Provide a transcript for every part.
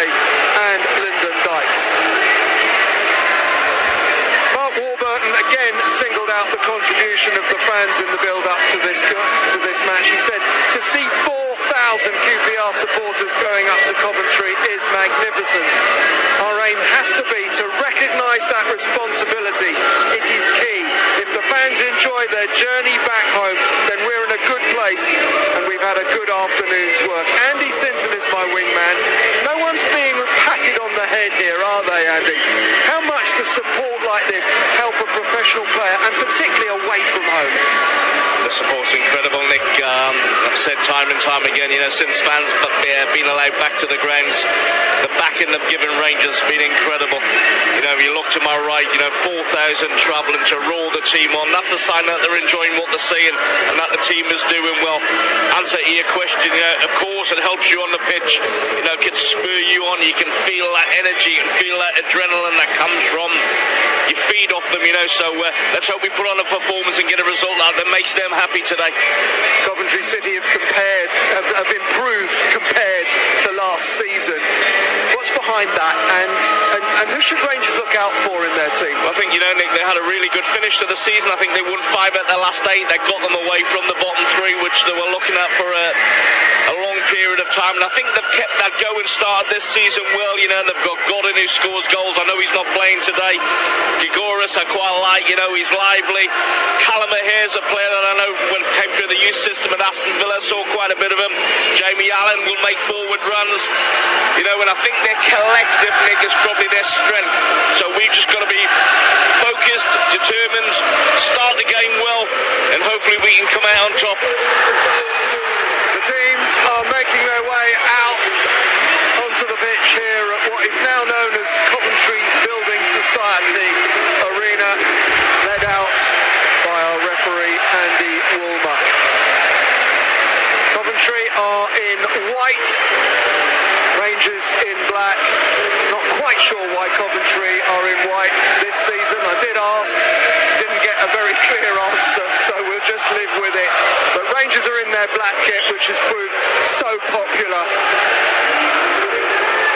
Gray and Lyndon Dykes. Mark Warburton again singled out the contribution of the fans in the build-up to this match. He said, to see 4,000 QPR supporters going up to Coventry is magnificent. Our aim has to be to recognise that responsibility. It is key. If the fans enjoy their journey back home, then we're in a good place and we've had a good afternoon's work. Andy Sinton is my wingman. No one's being patted on the head here, are they, Andy? How much does support like this help a professional player, and particularly away from home? The support's incredible, Nick. I've said time and time again, since fans have been allowed back to the grounds, the backing they've given Rangers has been incredible. You look to my right, 4,000 travelling to roar the team on. That's a sign that they're enjoying what they're seeing and that the team is doing well. Answer to your question, of course, it helps you on the pitch. It can spur you on. You can feel that energy and feel that adrenaline that comes from. You feed off them, so let's hope we put on a performance and get a result out that makes them happy today. Coventry City have improved compared to last season. What's behind that, and who should Rangers look out for in their team? I think, Nick, they had a really good finish to the season. I think they won 5 out their last 8. They got them away from the bottom 3, which they were looking at for a long period of time, and I think they've kept that going start this season well. They've got Godin who scores goals. I know he's not playing today. Gigoris I quite like, he's lively. Callum Maher's a player that I know when came through the youth system at Aston Villa, saw quite a bit of him. Jamie Allen will make forward runs, and I think their collective, Nick, is probably their strength. So we've just got to be focused, determined, start the game well, and hopefully we can come out on top. The teams are making their way out onto the pitch here at what is now known as Coventry's Building Society Arena, led out by our referee Andy Woolmer. Coventry are in white, Rangers in black. Not quite sure why Coventry are in white this season. I did ask, didn't get a very clear answer, so we'll just live with it. But Rangers are in their black kit, which has proved so popular.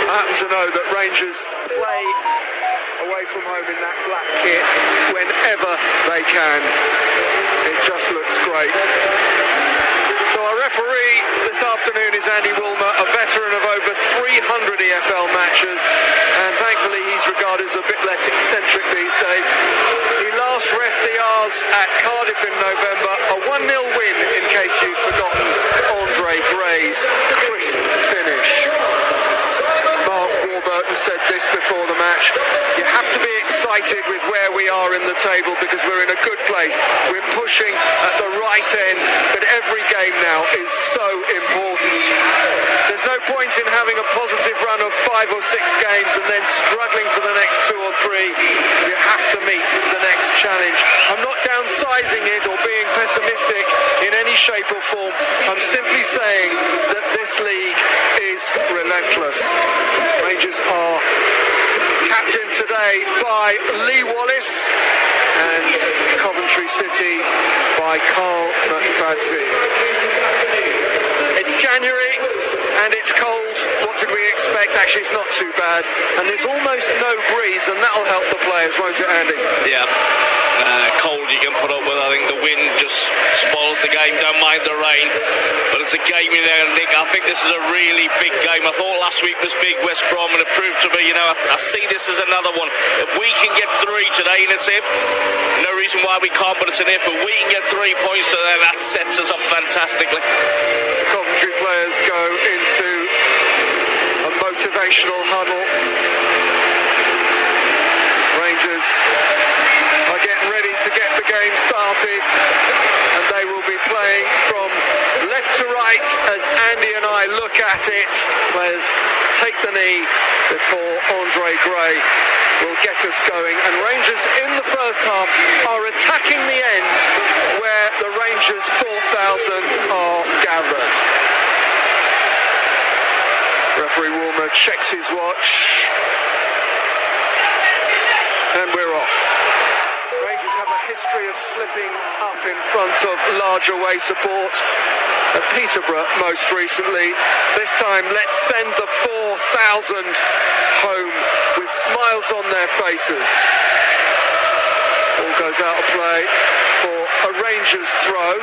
I happen to know that Rangers play away from home in that black kit whenever they can. It just looks great. So our referee this afternoon is Andy Woolmer, a veteran of over 300 EFL matches, and thankfully he's regarded as a bit less eccentric these days. He last reffed the R's at Cardiff in November, a 1-0 win, in case you've forgotten Andre Gray's crisp finish. Mark Warburton said this before the match: you have to be excited with where we are in the table because we're in a good place. We're pushing at the right end, but every game now is so important. There's no point in having a positive run of 5 or 6 games and then struggling for the next 2 or 3. You have to meet the next challenge. I'm not downsizing it or being pessimistic in any shape or form. I'm simply saying that this league is relentless. Rangers are captained today by Lee Wallace and Coventry City by Carl McFadzean. It's January and it's cold. What did we expect? Actually, it's not too bad, and there's almost no breeze, and that'll help the players, won't it, Andy? Yeah. Cold you can put up with. I think the wind just spoils the game. Don't mind the rain, but it's a game in there, Nick. I think this is a really big game. I thought last week was big, West Brom, and it proved to be. I see this as another one. If we can get 3 today, and it's if, no reason why we can't, but it's an if. If we can get 3 points today, that sets us up fantastically. The Coventry players go into a motivational huddle. Rangers are getting ready to get the game started, and they will be playing from left to right as Andy and I look at it. Players take the knee before Andre Gray will get us going, and Rangers in the first half are attacking the end where the Rangers 4,000 are gathered. Referee Woolmer checks his watch, and we're off. Rangers have a history of slipping up in front of large away support. At Peterborough most recently. This time let's send the 4,000 home with smiles on their faces. Ball goes out of play for a Rangers throw.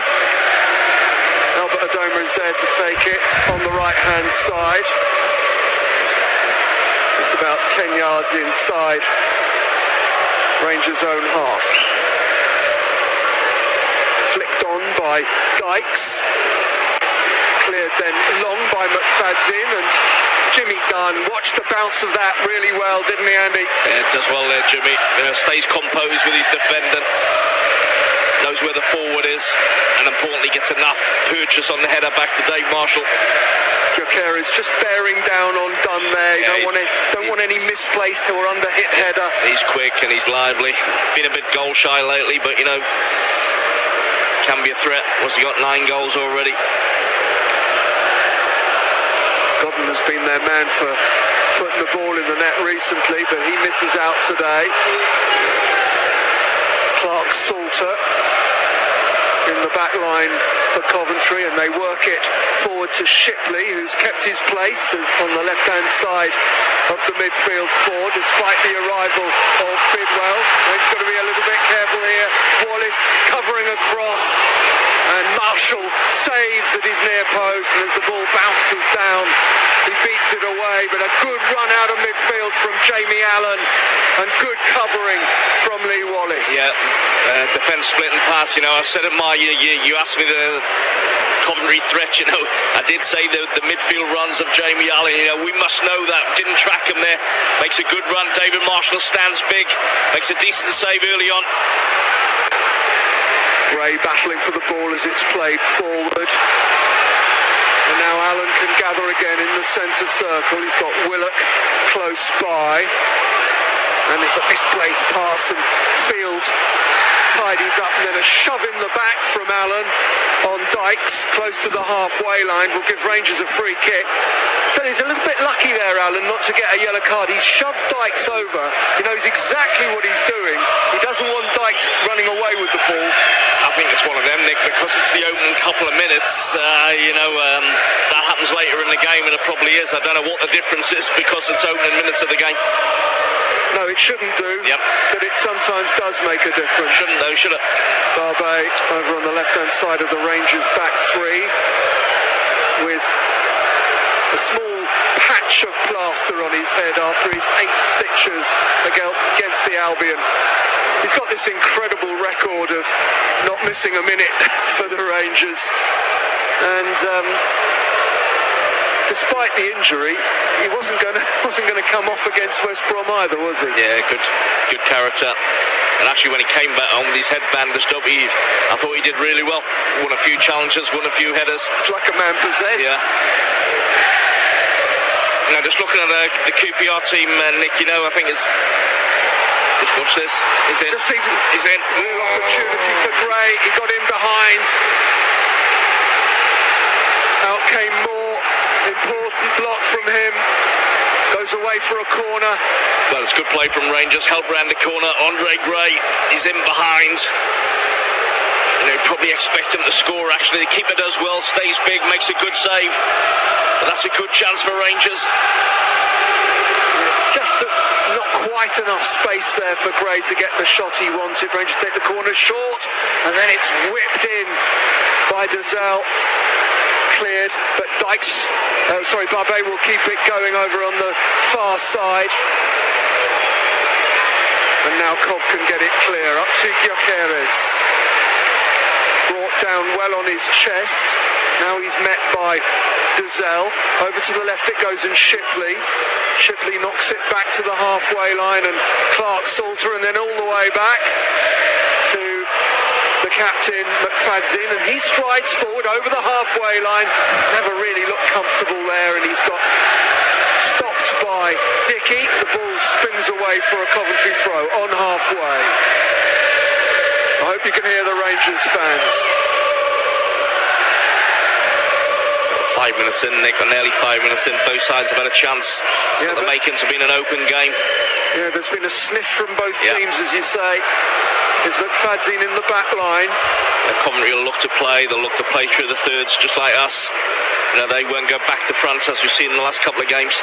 Albert Adoma is there to take it on the right hand side. Just about 10 yards inside Rangers' own half. Flicked on by Dykes. Cleared then long by McFadzean, and Jimmy Dunn watched the bounce of that really well, didn't he, Andy? Yeah, does well there, Jimmy. Stays composed with his defender. Knows where the forward is, and importantly gets enough purchase on the header back to Dave Marshall. Joker is just bearing down on Dunn there. You don't want any misplaced or under hit header. He's quick and he's lively. Been a bit goal shy lately, but you know, can be a threat. What's he got? 9 goals already. Godden has been their man for putting the ball in the net recently, but he misses out today. Clark Salter in the back line for Coventry, and they work it forward to Shipley, who's kept his place on the left-hand side of the midfield four, despite the arrival of Bidwell. He's got to be a little bit careful here. Wallace covering across, and Marshall saves at his near post, and as the ball bounces down, he beats it away. But a good run out of midfield from Jamie Allen, and good covering from Lee Wallace. Yeah, defence split and pass. You know, I said it, you asked me the Coventry threat. You know, I did say the midfield runs of Jamie Allen. You know, we must know that. Didn't track him there. Makes a good run. David Marshall stands big. Makes a decent save early on. Gray battling for the ball as it's played forward. And now Allen can gather again in the centre circle. He's got Willock close by. And it's a misplaced pass, and Field tidies up, and then a shove in the back from Allen on Dykes, close to the halfway line, will give Rangers a free kick. So he's a little bit lucky there, Allen, not to get a yellow card. He's shoved Dykes over. He knows exactly what he's doing. He doesn't want Dykes running away with the ball. I think it's one of them, Nick, because it's the opening couple of minutes. That happens later in the game, and it probably is. I don't know what the difference is because it's opening minutes of the game. No, it shouldn't do, yep. But it sometimes does make a difference. Shouldn't though, should it? Barbe over on the left-hand side of the Rangers back three, with a small patch of plaster on his head after his 8 stitches against the Albion. He's got this incredible record of not missing a minute for the Rangers, and despite the injury, he wasn't going to come off against West Brom either, was he? Yeah, good character. And actually, when he came back on with his head bandaged up, I thought he did really well. Won a few challenges, won a few headers. It's like a man possessed. Yeah. You know, just looking at the QPR team, Nick, you know, I think it's... Just watch this. He's in. He's in. Real opportunity for Gray. He got in behind. Out came Moore. Important block from him. Goes away for a corner. Well, it's good play from Rangers. Help round the corner. Andre Gray is in behind. You know, probably expect him to score, actually. The keeper does well, stays big, makes a good save. But that's a good chance for Rangers. It's just not quite enough space there for Gray to get the shot he wanted. Rangers take the corner short, and then it's whipped in by Dazelle. Cleared, but Barbe will keep it going over on the far side. And now Cov can get it clear. Up to Gyökeres. Brought down well on his chest. Now he's met by Dazelle. Over to the left it goes, and Shipley. Shipley knocks it back to the halfway line, and Clark Salter, and then all the way back to the captain McFadzean, and he strides forward over the halfway line. Never really looked comfortable there, and he's got stopped by Dickey. The ball spins away for a Coventry throw on halfway. I hope you can hear the Rangers fans. 5 minutes in, Nick, or nearly 5 minutes in, both sides have had a chance. Yeah, the makings have been an open game. Yeah, there's been a sniff from both teams, as you say. There's McFadzean in the back line. Coventry will look to play. They'll look to play through the thirds, just like us. They won't go back to front, as we've seen in the last couple of games.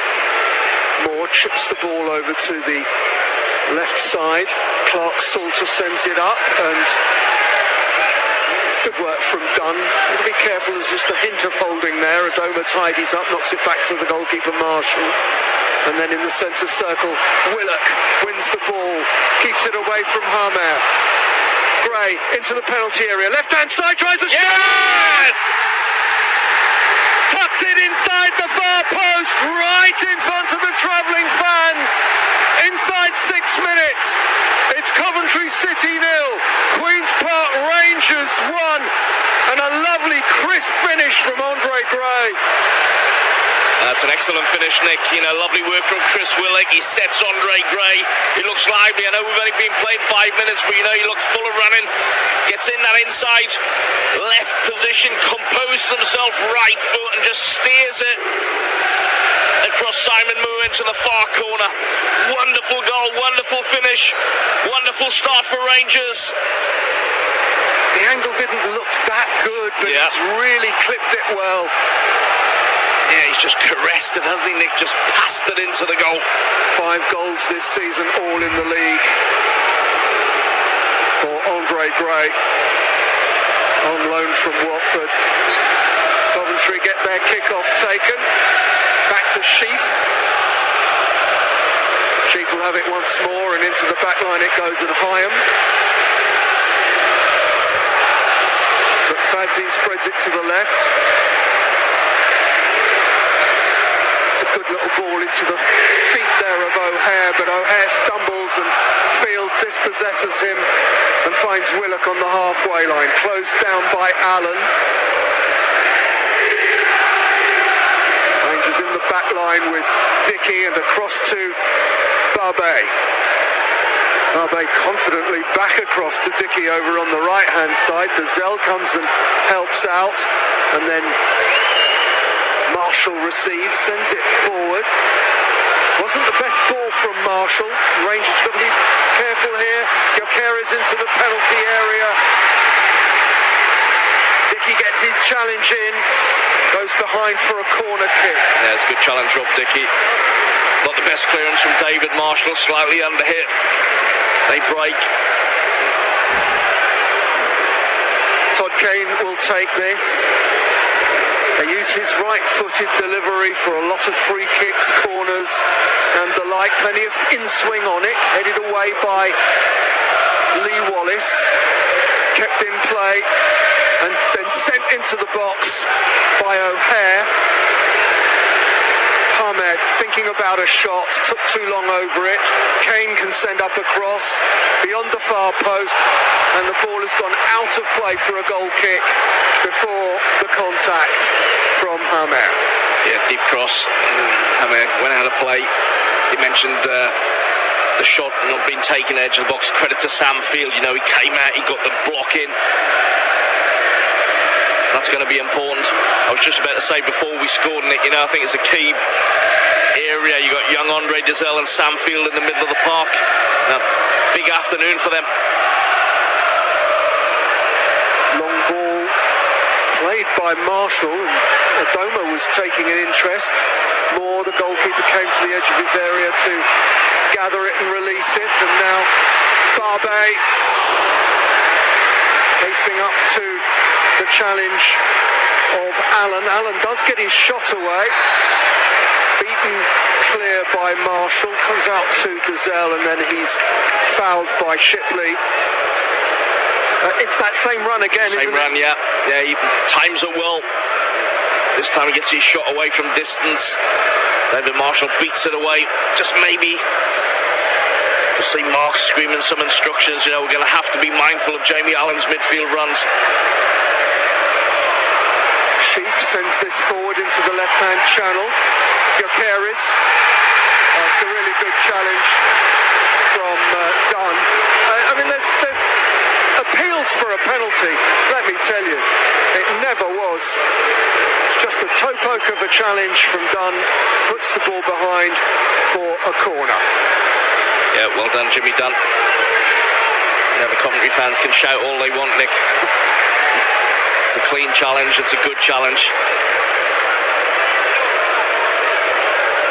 Moore chips the ball over to the left side. Clark Salter sends it up, and good work from Dunn. Got to be careful, there's just a hint of holding there. Adoma tidies up, knocks it back to the goalkeeper Marshall. And then in the centre circle, Willock wins the ball, keeps it away from Hamer. Gray into the penalty area, left-hand side, tries a shot! Yes! Tucks it inside the far post, right in front of the travelling fans. Inside 6 minutes, it's Coventry City 0, Queen's Park Rangers 1, and a lovely crisp finish from Andre Gray. That's an excellent finish, Nick. Lovely work from Chris Willock. He sets Andre Gray. He looks lively. I know we've only been playing 5 minutes, but he looks full of running. Gets in that inside left position, composes himself right foot, and just steers it across Simon Moore into the far corner. Wonderful goal, wonderful finish, wonderful start for Rangers. The angle didn't look that good, but he's really clipped it well. Yeah, he's just caressed it, hasn't he, Nick? Just passed it into the goal. 5 goals this season, all in the league for Andre Gray, on loan from Watford. Coventry get their kick-off taken. Back to Sheaf. Sheaf will have it once more, and into the back line it goes, and Hyam. McFadzean spreads it to the left. It's a good little ball into the feet there of O'Hare, but O'Hare stumbles and Field dispossesses him and finds Willock on the halfway line. Closed down by Allen. Rangers in the back line with Dickey, and across to Barbe. Barbe confidently back across to Dickey over on the right-hand side. Dazelle comes and helps out, and then Marshall receives, sends it forward. Wasn't the best ball from Marshall. Rangers got to be careful here. Gyökeres into the penalty area. Dickey gets his challenge in, goes behind for a corner kick. Yeah, it's a good challenge up, Dickey. Not the best clearance from David Marshall, slightly under hit. They break. Todd Kane will take this. They use his right-footed delivery for a lot of free kicks, corners and the like. Plenty of in-swing on it, headed away by Lee Wallace. Kept in play and then sent into the box by O'Hare. Hamed thinking about a shot, took too long over it. Kane can send up a cross beyond the far post, and the ball has gone out of play for a goal kick before the contact from Hamed. Yeah, deep cross. Hamed went out of play. He mentioned the shot not being taken edge of the box. Credit to Sam Field. He came out, he got the block in. That's going to be important. I was just about to say before we scored, Nick, I think it's a key area. You got young Andre Dazelle and Sam Field in the middle of the park. Big afternoon for them. Long ball played by Marshall, and Adoma was taking an interest. Moore, the goalkeeper, came to the edge of his area to gather it and release it, and now Barbe facing up to the challenge of Allen. Allen does get his shot away, beaten clear by Marshall, comes out to Dazelle, and then he's fouled by Shipley. It's that same run again, isn't it? Same run, yeah. Yeah, he times it well. This time he gets his shot away from distance. David Marshall beats it away. Just maybe to see Mark screaming some instructions. We're going to have to be mindful of Jamie Allen's midfield runs. Sheaf sends this forward into the left-hand channel. Gyökeres. It's a really good challenge from Dunn. appeals for a penalty, let me tell you, it never was. It's just a toe poke of a challenge from Dunn, puts the ball behind for a corner. Yeah, well done, Jimmy Dunn. The Coventry fans can shout all they want, Nick. It's a clean challenge, it's a good challenge.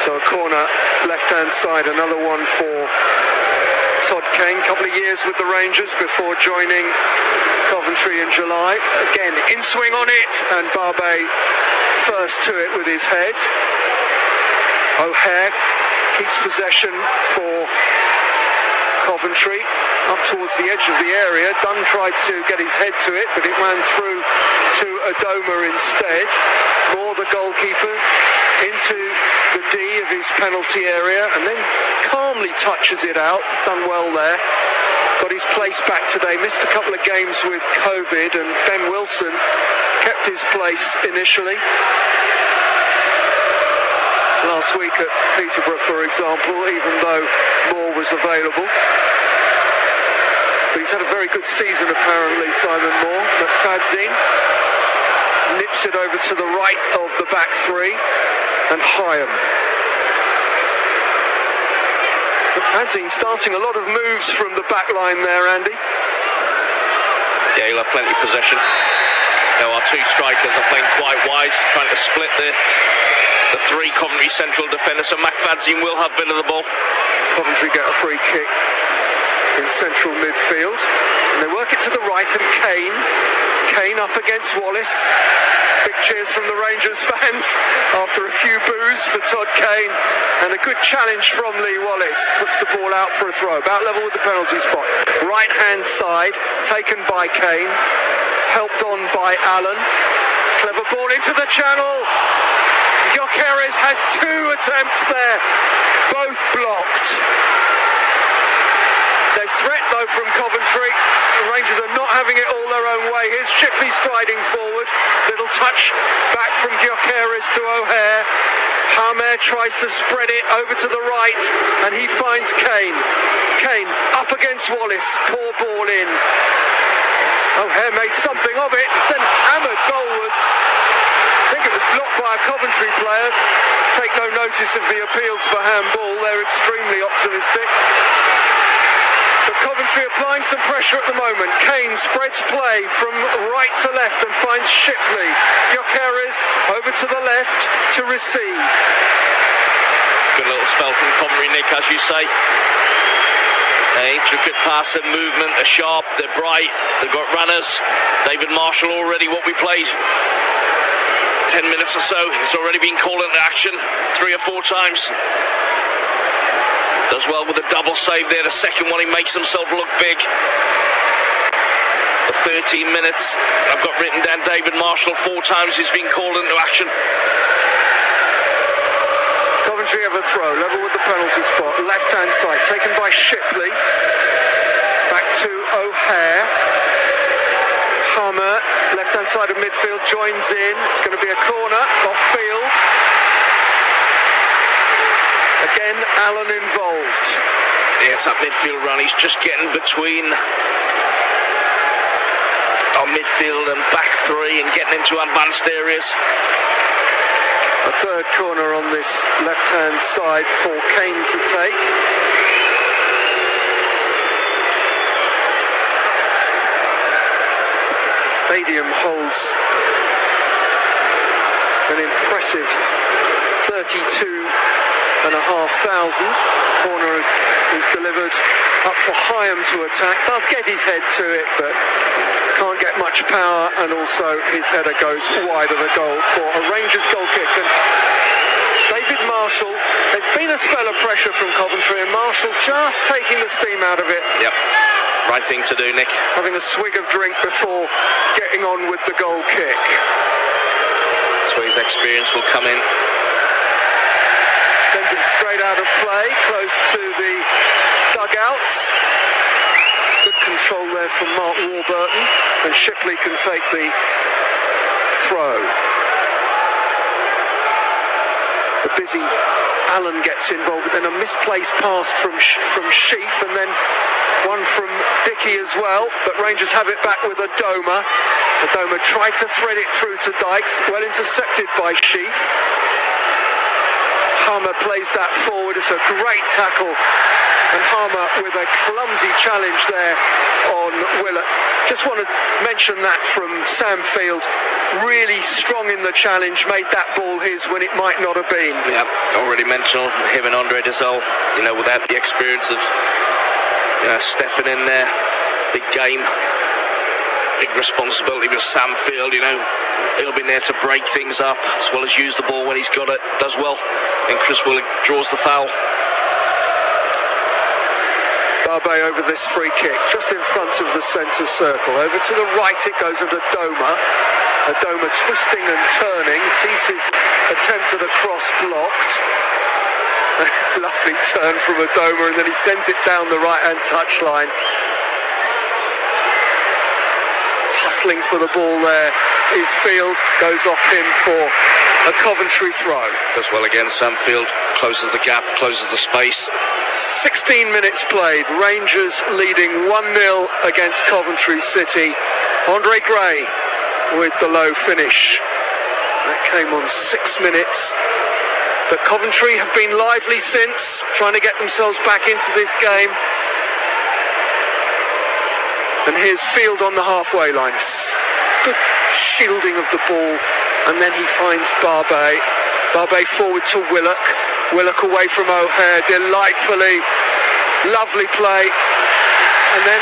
So a corner, left-hand side, another one for Todd Kane. Couple of years with the Rangers before joining Coventry in July. Again, in swing on it, and Barbe first to it with his head. O'Hare keeps possession for Coventry, up towards the edge of the area. Dunn tried to get his head to it, but it ran through to Adoma instead. Moore, the goalkeeper, into the D of his penalty area, and then calmly touches it out. Done well there. Got his place back today. Missed a couple of games with COVID, and Ben Wilson kept his place initially. Last week at Peterborough, for example, even though Moore was available. But he's had a very good season, apparently, Simon Moore. McFadzean nips it over to the right of the back three, and Hyam. McFadzean starting a lot of moves from the back line there, Andy. Yeah, he'll have plenty of possession. There are two strikers are playing quite wide, trying to split the three Coventry central defenders, so McFadzean will have bit of the ball. Coventry get a free kick in central midfield, and they work it to the right, and Kane up against Wallace. Big cheers from the Rangers fans after a few boos for Todd Kane, and a good challenge from Lee Wallace. Puts the ball out for a throw, about level with the penalty spot. Right hand side, taken by Kane, helped on by Allen. Clever ball into the channel. Gyökeres has two attempts there, both blocked. There's threat though from Coventry. The Rangers are not having it all their own way. Here's Shipley striding forward. Little touch back from Gyökeres to O'Hare. Hamer tries to spread it over to the right, and he finds Kane. Kane up against Wallace. Poor ball in. O'Hare made something of it. It's then hammered goalwards. I think it was blocked by a Coventry player. Take no notice of the appeals for handball. They're extremely optimistic. But Coventry applying some pressure at the moment. Kane spreads play from right to left and finds Shipley. Gyökeres over to the left to receive. Good little spell from Coventry, Nick, as you say. An intricate pass and movement, they're sharp, they're bright, they've got runners. David Marshall already what we played 10 minutes or so, he's already been called into action 3 or 4 times. Does well with a double save there. The second one, he makes himself look big. For 13 minutes, I've got written down David Marshall 4 times he's been called into action. Coventry have a throw, level with the penalty spot, left-hand side, taken by Shipley. Back to O'Hare. Hamer, left-hand side of midfield, joins in. It's going to be a corner, off-field. Again, Allen involved. Yeah, it's that midfield run. He's just getting between our midfield and back three and getting into advanced areas. A third corner on this left-hand side for Kane to take. Stadium holds an impressive 32,500. Corner is delivered up for Hyam to attack. Does get his head to it, but can't get much power, and also his header goes wide of the goal for a Rangers goal kick. And David Marshall, there's been a spell of pressure from Coventry, and Marshall just taking the steam out of it. Yep, right thing to do, Nick. Having a swig of drink before getting on with the goal kick. That's where his experience will come in. Sends it straight out of play, close to the dugouts. Good control there from Mark Warburton, and Shipley can take the throw. The busy Allen gets involved, but then a misplaced pass from Sheaf, and then one from Dickey as well. But Rangers have it back with Adoma. Adoma tried to thread it through to Dykes, well intercepted by Sheaf. Harmer plays that forward. It's a great tackle, and Harmer with a clumsy challenge there on Willett. Just want to mention that from Sam Field. Really strong in the challenge, made that ball his when it might not have been. Yeah, already mentioned him and Andre Dessel, without the experience of Stefan in there. Big game, big responsibility with Sam Field. He'll be there to break things up as well as use the ball when he's got it. Does well. And Chris Willock draws the foul. Barbe over this free kick, just in front of the centre circle. Over to the right it goes at Adoma. Adoma twisting and turning, sees his attempt at a cross blocked. Lovely turn from Adoma, and then he sends it down the right-hand touchline. Tussling for the ball there is Field, goes off him for a Coventry throw. Does well again, Sam Field closes the gap, closes the space. 16 minutes played, Rangers leading 1-0 against Coventry City. Andre Gray with the low finish. That came on 6 minutes. But Coventry have been lively since, trying to get themselves back into this game. And here's Field on the halfway line. Good shielding of the ball. And then he finds Barbe. Barbe forward to Willock. Willock away from O'Hare delightfully. Lovely play. And then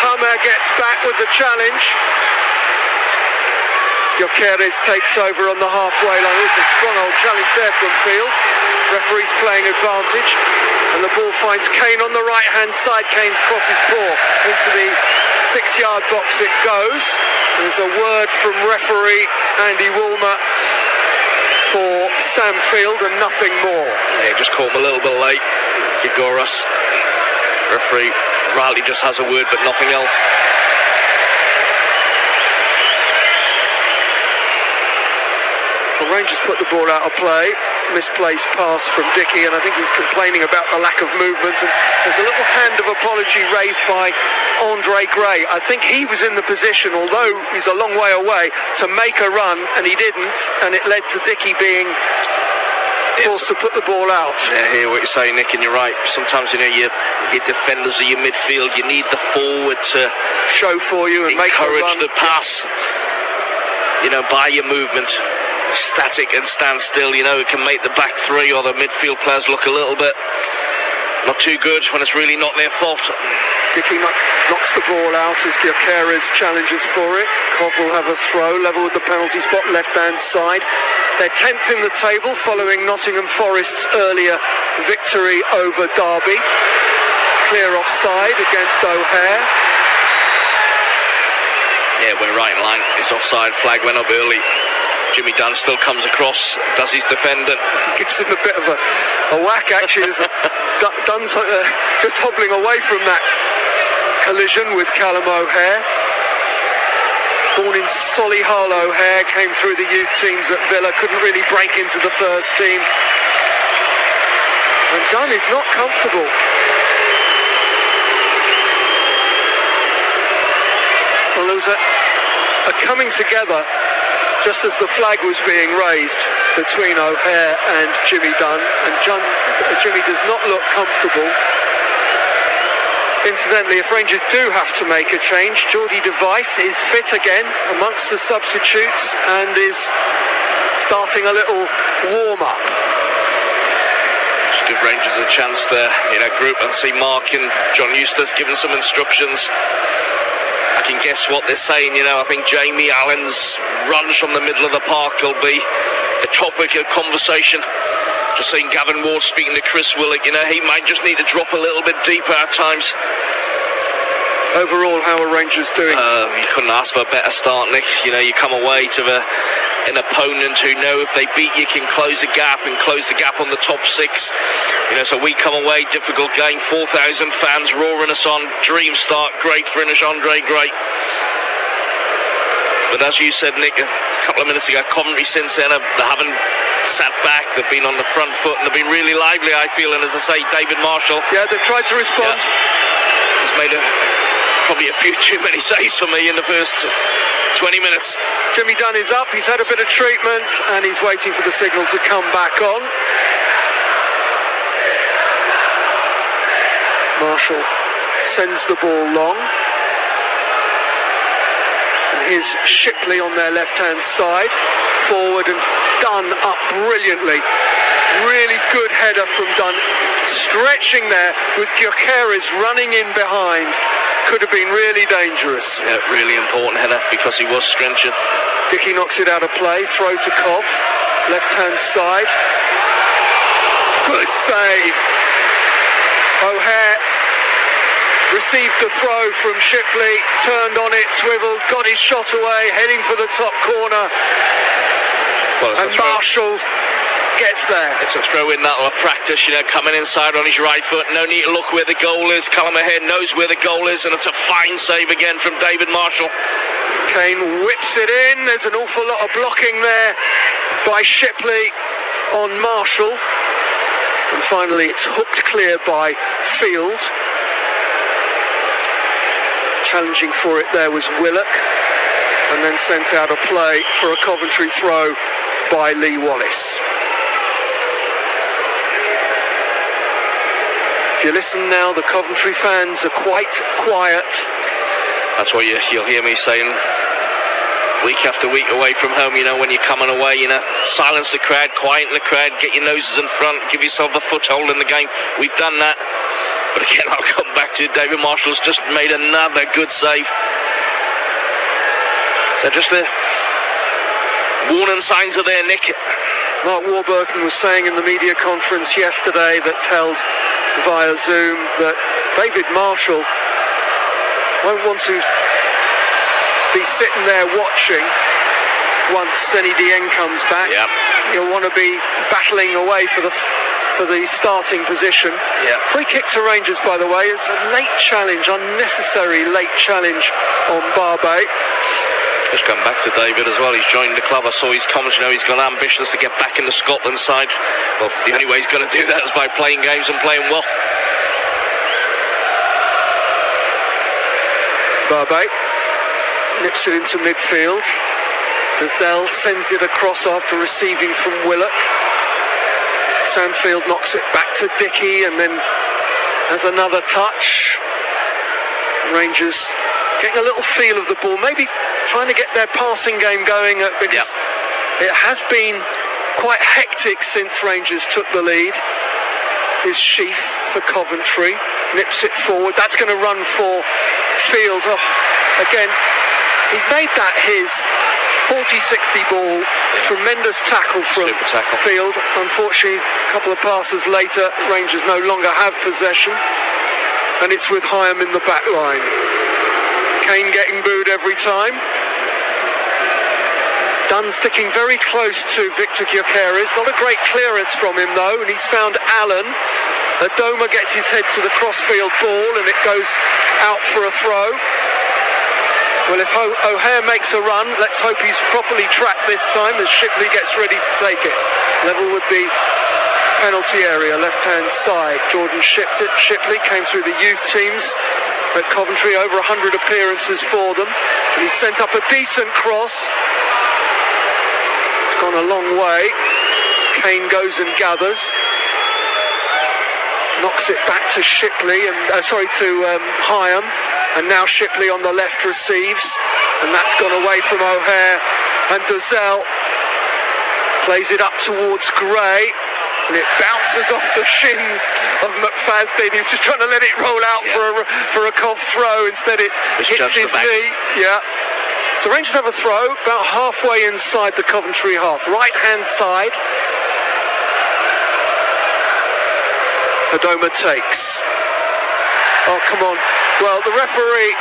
Hammer gets back with the challenge. Gyökeres takes over on the halfway line. There's a strong old challenge there from Field. Referee's playing advantage. And the ball finds Kane on the right-hand side. Kane's crosses poor into the 6-yard box it goes. There's a word from referee Andy Woolmer for Sam Field and nothing more. Yeah, just caught him a little bit late. Gigoras. Referee Riley just has a word but nothing else. The Rangers put the ball out of play. Misplaced pass from Dickey, and I think he's complaining about the lack of movement, and there's a little hand of apology raised by Andre Gray. I think he was in the position, although he's a long way away, to make a run, and he didn't, and it led to Dickey being forced to put the ball out. Yeah, I hear what you're saying, Nick, and you're right. Sometimes, your defenders or your midfield, you need the forward to show for you and encourage the pass. By your movement. Static and stand still, it can make the back three or the midfield players look a little bit not too good when it's really not their fault. Dickey knocks the ball out as Gyökeres challenges for it. Cov will have a throw, level with the penalty spot, left-hand side. They're 10th in the table following Nottingham Forest's earlier victory over Derby. Clear offside against O'Hare. Yeah, we're right in line. His offside flag went up early. Jimmy Dunn still comes across, does his defender. Gives him a bit of a whack, actually, as Dunn's just hobbling away from that collision with Callum O'Hare. Born in Solihull, O'Hare came through the youth teams at Villa, couldn't really break into the first team. And Dunn is not comfortable. Well, there was a coming together just as the flag was being raised between O'Hare and Jimmy Dunn, and Jimmy does not look comfortable. Incidentally, if Rangers do have to make a change, Geordie Device is fit again amongst the substitutes and is starting a little warm-up. Just give Rangers a chance to group and see Mark and John Eustace giving some instructions. I can guess what they're saying, I think Jamie Allen's runs from the middle of the park will be a topic of conversation. Just seeing Gavin Ward speaking to Chris Willock, he might just need to drop a little bit deeper at times. Overall, how are Rangers doing? You couldn't ask for a better start, Nick. You come away to an opponent who know if they beat you can close the gap and close the gap on the top six. So we come away, difficult game, 4,000 fans roaring us on, dream start, great finish, Andre, great. But as you said, Nick, a couple of minutes ago, Coventry since then they haven't sat back. They've been on the front foot and they've been really lively, I feel. And as I say, David Marshall, yeah, they've tried to respond. He's made probably a few too many saves for me in the first 20 minutes. Jimmy Dunn is up. He's had a bit of treatment and he's waiting for the signal to come back on. Marshall sends the ball long. And here's Shipley on their left-hand side. Forward and Dunn up brilliantly. Really good header from Dunn. Stretching there with Gyökeres running in behind. Could have been really dangerous. Yeah, really important header because he was stretching. Dickey knocks it out of play. Throw to Cov. Left-hand side. Good save. O'Hare received the throw from Shipley, turned on it, swiveled, got his shot away, heading for the top corner. Well, and Marshall gets there. It's a throw in that'll practice, coming inside on his right foot. No need to look where the goal is. Callum O'Hare knows where the goal is, and it's a fine save again from David Marshall. Kane whips it in. There's an awful lot of blocking there by Shipley on Marshall. And finally it's hooked clear by Field. Challenging for it there was Willock, and then sent out of play for a Coventry throw by Lee Wallace. If you listen now, the Coventry fans are quite quiet. That's what you'll hear me saying week after week away from home, when you're coming away, silence the crowd, quieten the crowd, get your noses in front, give yourself a foothold in the game. We've done that. But again, I'll come back to David Marshall's just made another good save. So just the warning signs are there, Nick. Mark Warburton was saying in the media conference yesterday that's held via Zoom that David Marshall won't want to be sitting there watching once Seny Dieng comes back. Yep. He'll want to be battling away for the starting position. Yep. Free kick to Rangers, by the way. It's a late challenge, unnecessary late challenge on Barbe. Just come back to David as well. He's joined the club. I saw his comments. He's got ambitions to get back in the Scotland side. Well, the only way he's going to do that is by playing games and playing well. Barbe nips it into midfield. Dazelle sends it across after receiving from Willock. Sandfield knocks it back to Dickey and then has another touch. Rangers getting a little feel of the ball, maybe trying to get their passing game going because it has been quite hectic since Rangers took the lead. Is Sheaf for Coventry, nips it forward. That's going to run for Field. Again, he's made that his 40-60 ball. Tremendous tackle from Field. Unfortunately, a couple of passes later, Rangers no longer have possession, and it's with Hyam in the back line. Kane getting booed every time. Dunn sticking very close to Victor Gyökeres. Not a great clearance from him though, and he's found Allen. Adoma gets his head to the crossfield ball and it goes out for a throw. Well, if O'Hare makes a run, let's hope he's properly tracked this time as Shipley gets ready to take it. Level with the penalty area, left-hand side. Jordan Shipley came through the youth teams at Coventry, over 100 appearances for them. And he's sent up a decent cross. It's gone a long way. Kane goes and gathers. Knocks it back to Shipley and to Hyam, and now Shipley on the left receives, and that's gone away from O'Hare, and Dazelle plays it up towards Gray, and it bounces off the shins of McFadden. He was just trying to let it roll out for a Cov throw. Instead it hits his knee. Yeah. So Rangers have a throw about halfway inside the Coventry half, right hand side. Adoma takes. Oh, come on. Well, the referee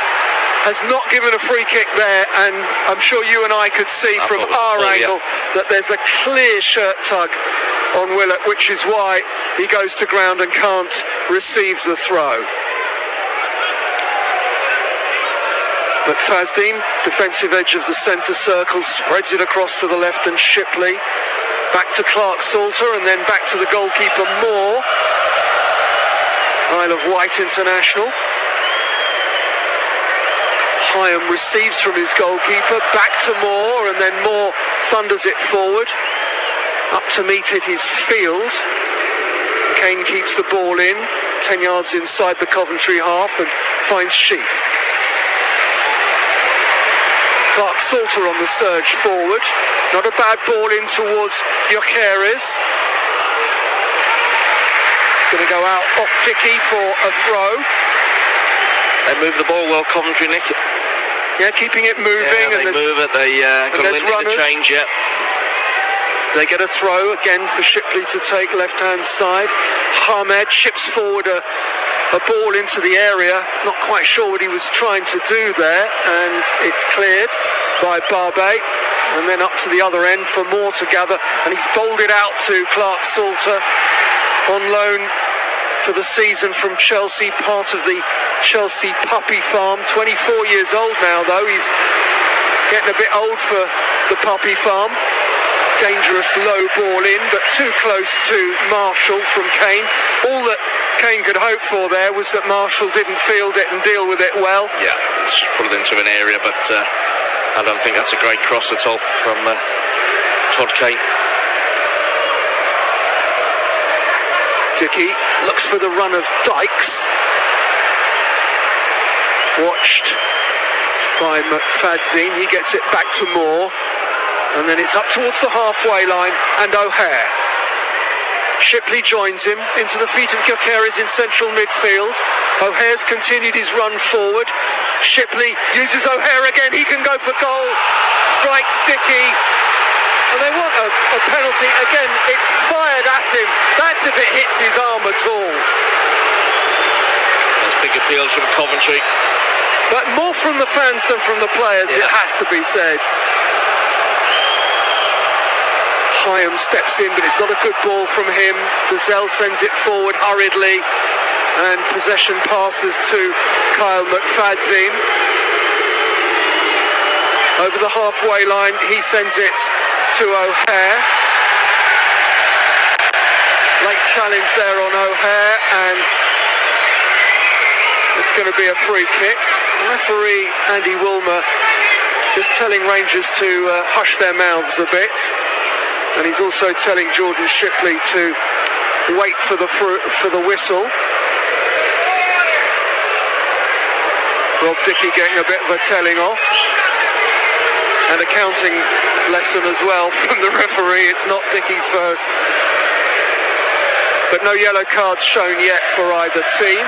has not given a free kick there, and I'm sure you and I could see from our angle that there's a clear shirt tug on Willock, which is why he goes to ground and can't receive the throw. McFadzean, defensive edge of the centre circle, spreads it across to the left, and Shipley back to Clark Salter, and then back to the goalkeeper Moore, Isle of Wight international. Hyam receives from his goalkeeper, back to Moore, and then Moore thunders it forward. Up to meet it is Field. Kane keeps the ball in, 10 yards inside the Coventry half, and finds Sheaf. Clark Salter on the surge forward. Not a bad ball in towards Gyökeres. It's going to go out off Dickey for a throw. They move the ball well, Coventry, Nick. Yeah, keeping it moving. Yeah, they move it. They got a little bit of change yet. They get a throw again for Shipley to take left-hand side. Hamed chips forward a ball into the area. Not quite sure what he was trying to do there, and it's cleared by Barbe. And then up to the other end for Moore to gather, and he's bowled it out to Clark Salter on loan for the season from Chelsea, part of the Chelsea puppy farm. 24 years old now, though. He's getting a bit old for the puppy farm. Dangerous low ball in, but too close to Marshall from Kane. All that Kane could hope for there was that Marshall didn't field it and deal with it well. Yeah, it's just put it into an area, but I don't think that's a great cross at all from Todd Kane. Dickey looks for the run of Dykes. Watched by McFadzean. He gets it back to Moore. And then it's up towards the halfway line, and O'Hare. Shipley joins him into the feet of Gyökeres in central midfield. O'Hare's continued his run forward. Shipley uses O'Hare again. He can go for goal. Strikes Dickey. And they want a penalty. Again, it's fired at him. That's if it hits his arm at all. That's big appeals from Coventry. But more from the fans than from the players, it has to be said. Hyam steps in, but it's not a good ball from him. Dazelle sends it forward hurriedly, and possession passes to Kyle McFadzean. Over the halfway line, he sends it to O'Hare. Late challenge there on O'Hare, and it's going to be a free kick. Referee Andy Woolmer just telling Rangers to hush their mouths a bit. And he's also telling Jordan Shipley to wait for the whistle. Rob Dickey getting a bit of a telling off. And a counting lesson as well from the referee. It's not Dickey's first. But no yellow cards shown yet for either team.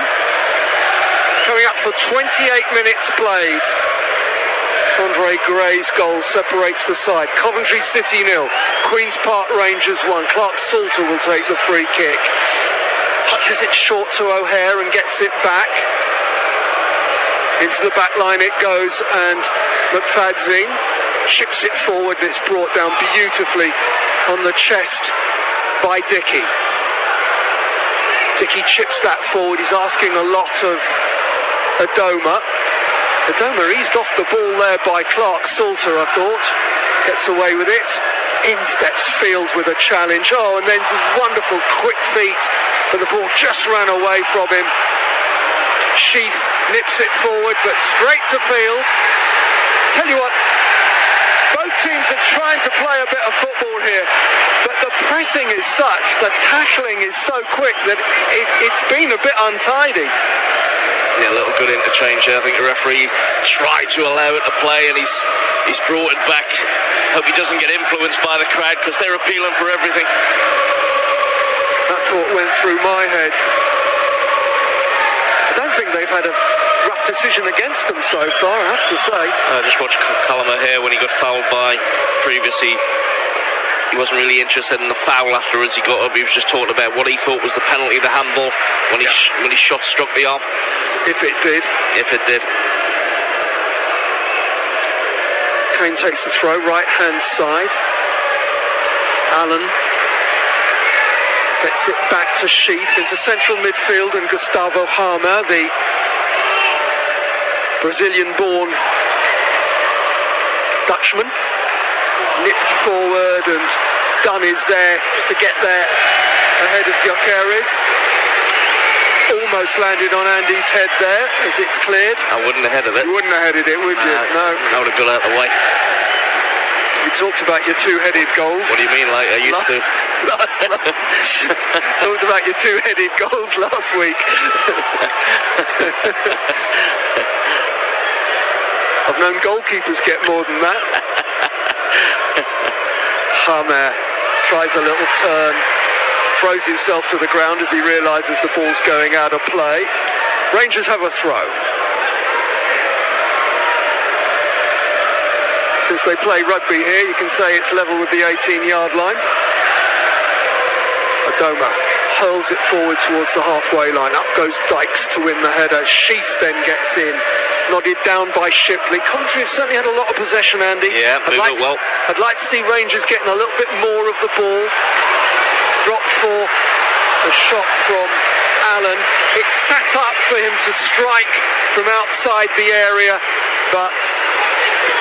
Coming up for 28 minutes played. Andre Gray's goal separates the side. Coventry City 0, Queen's Park Rangers 1. Clark Salter will take the free kick. Touches it short to O'Hare and gets it back. Into the back line it goes, and McFadzean chips it forward, and it's brought down beautifully on the chest by Dickey. Dickey chips that forward. He's asking a lot of Adoma. Adoma eased off the ball there by Clark Salter, I thought. Gets away with it. In steps Field with a challenge. Oh, and then some wonderful quick feet, but the ball just ran away from him. Sheaf nips it forward, but straight to Field. Tell you what, both teams are trying to play a bit of football here, but the pressing is such, the tackling is so quick that it's been a bit untidy. Yeah, a little good interchange there. I think the referee tried to allow it to play, and he's brought it back. Hope he doesn't get influenced by the crowd, because they're appealing for everything. That thought went through my head. I don't think they've had a rough decision against them so far, I have to say. I just watched Callum O'Hare when he got fouled by previously. He wasn't really interested in the foul afterwards. He got up, he was just talking about what he thought was the penalty, the handball, when his shot struck the arm. If it did. If it did. Kane takes the throw, right-hand side. Allen gets it back to Sheaf into central midfield, and Gustavo Harmer, the Brazilian-born Dutchman, nipped forward, and Dunn is there to get there ahead of Gyökeres. Almost landed on Andy's head there as it's cleared. I wouldn't have headed it. You wouldn't have headed it, would you? No. I would have got out of the way. You talked about your two-headed goals. What do you mean, like I used to? Talked about your two-headed goals last week. I've known goalkeepers get more than that. Hamer tries a little turn, throws himself to the ground as he realises the ball's going out of play. Rangers have a throw. Since they play rugby here, you can say it's level with the 18-yard line. Adoma hurls it forward towards the halfway line. Up goes Dykes to win the header. Sheaf then gets in, nodded down by Shipley. Coventry have certainly had a lot of possession, Andy. Yeah, I'd like to see Rangers getting a little bit more of the ball. It's dropped for a shot from Allen. It's sat up for him to strike from outside the area, but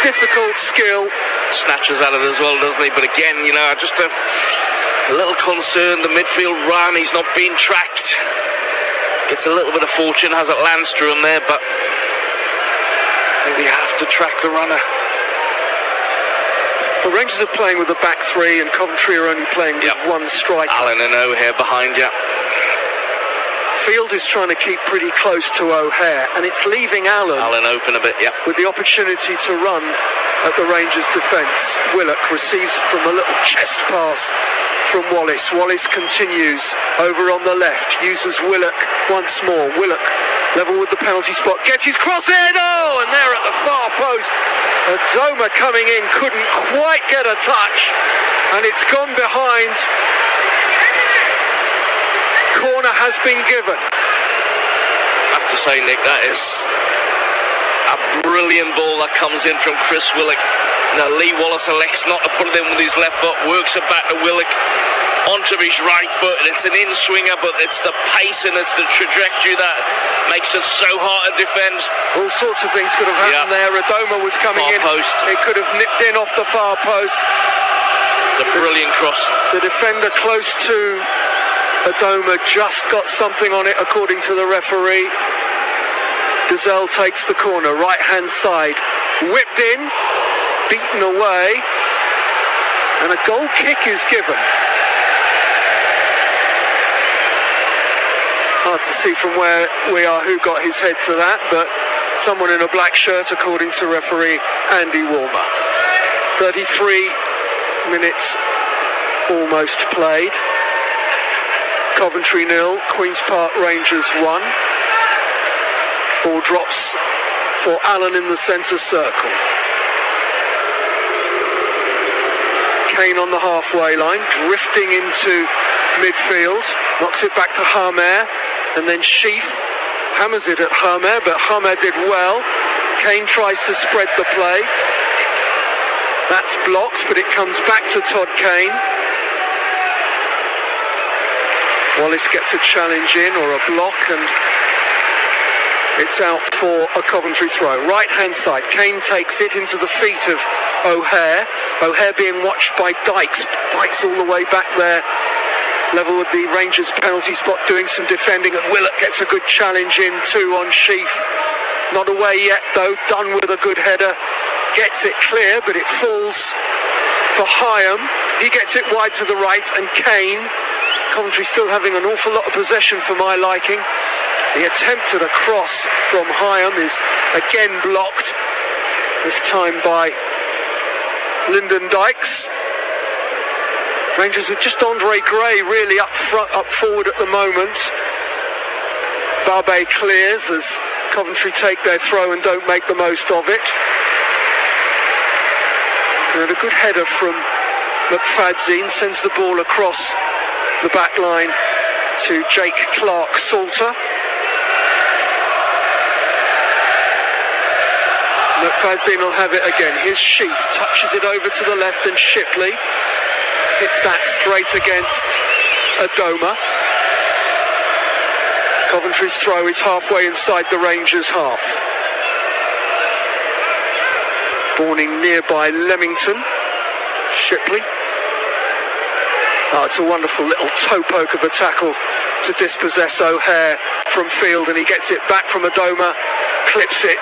difficult skill. Snatches at it as well, doesn't he? But again, you know, just a little concerned. The midfield run, he's not being tracked. Gets a little bit of fortune, has it Landstrom there, but I think we have to track the runner. The Rangers are playing with a back three, and Coventry are only playing with one striker. Allen and O'Hare behind you. Field is trying to keep pretty close to O'Hare, and it's leaving Allen open a bit, with the opportunity to run at the Rangers' defence. Willock receives from a little chest pass from Wallace. Wallace continues over on the left, uses Willock once more. Willock level with the penalty spot, gets his cross in, and there at the far post, Adoma coming in, couldn't quite get a touch, and it's gone behind. Corner has been given. I have to say, Nick, that is a brilliant ball that comes in from Chris Willock. Now Lee Wallace elects not to put it in with his left foot, works it back to Willock onto his right foot, and it's an in-swinger, but it's the pace and it's the trajectory that makes it so hard to defend. All sorts of things could have happened there. Adoma was coming far in. Post. It could have nipped in off the far post. It's a brilliant cross. The defender close to Adoma just got something on it, according to the referee. Gazelle takes the corner, right-hand side, whipped in, beaten away, and a goal kick is given. Hard to see from where we are who got his head to that, but someone in a black shirt, according to referee Andy Warmer. 33 minutes almost played. Coventry 0, Queen's Park Rangers 1. Ball drops for Allen in the centre circle. Kane on the halfway line, drifting into midfield, knocks it back to Hamer, and then Sheaf hammers it at Hamer, but Hamer did well. Kane tries to spread the play. That's blocked, but it comes back to Todd Kane. Wallace gets a challenge in, or a block, and it's out for a Coventry throw. Right-hand side, Kane takes it into the feet of O'Hare. O'Hare being watched by Dykes. Dykes all the way back there, level with the Rangers penalty spot, doing some defending, and Willock gets a good challenge in too on Sheaf. Not away yet though, done with a good header. Gets it clear, but it falls for Hyam. He gets it wide to the right, and Kane. Coventry still having an awful lot of possession for my liking. The attempt at a cross from Hyam is again blocked, this time by Lyndon Dykes. Rangers with just Andre Gray really up forward at the moment. Barbe clears as Coventry take their throw and don't make the most of it. And a good header from McFadzean sends the ball across the back line to Jake Clark-Salter. McFadzean will have it again. Here's Sheaf, touches it over to the left, and Shipley hits that straight against Adoma. Coventry's throw is halfway inside the Rangers' half. born in nearby Leamington, Shipley. Oh, it's a wonderful little toe poke of a tackle to dispossess O'Hare from field, and he gets it back from Adoma, clips it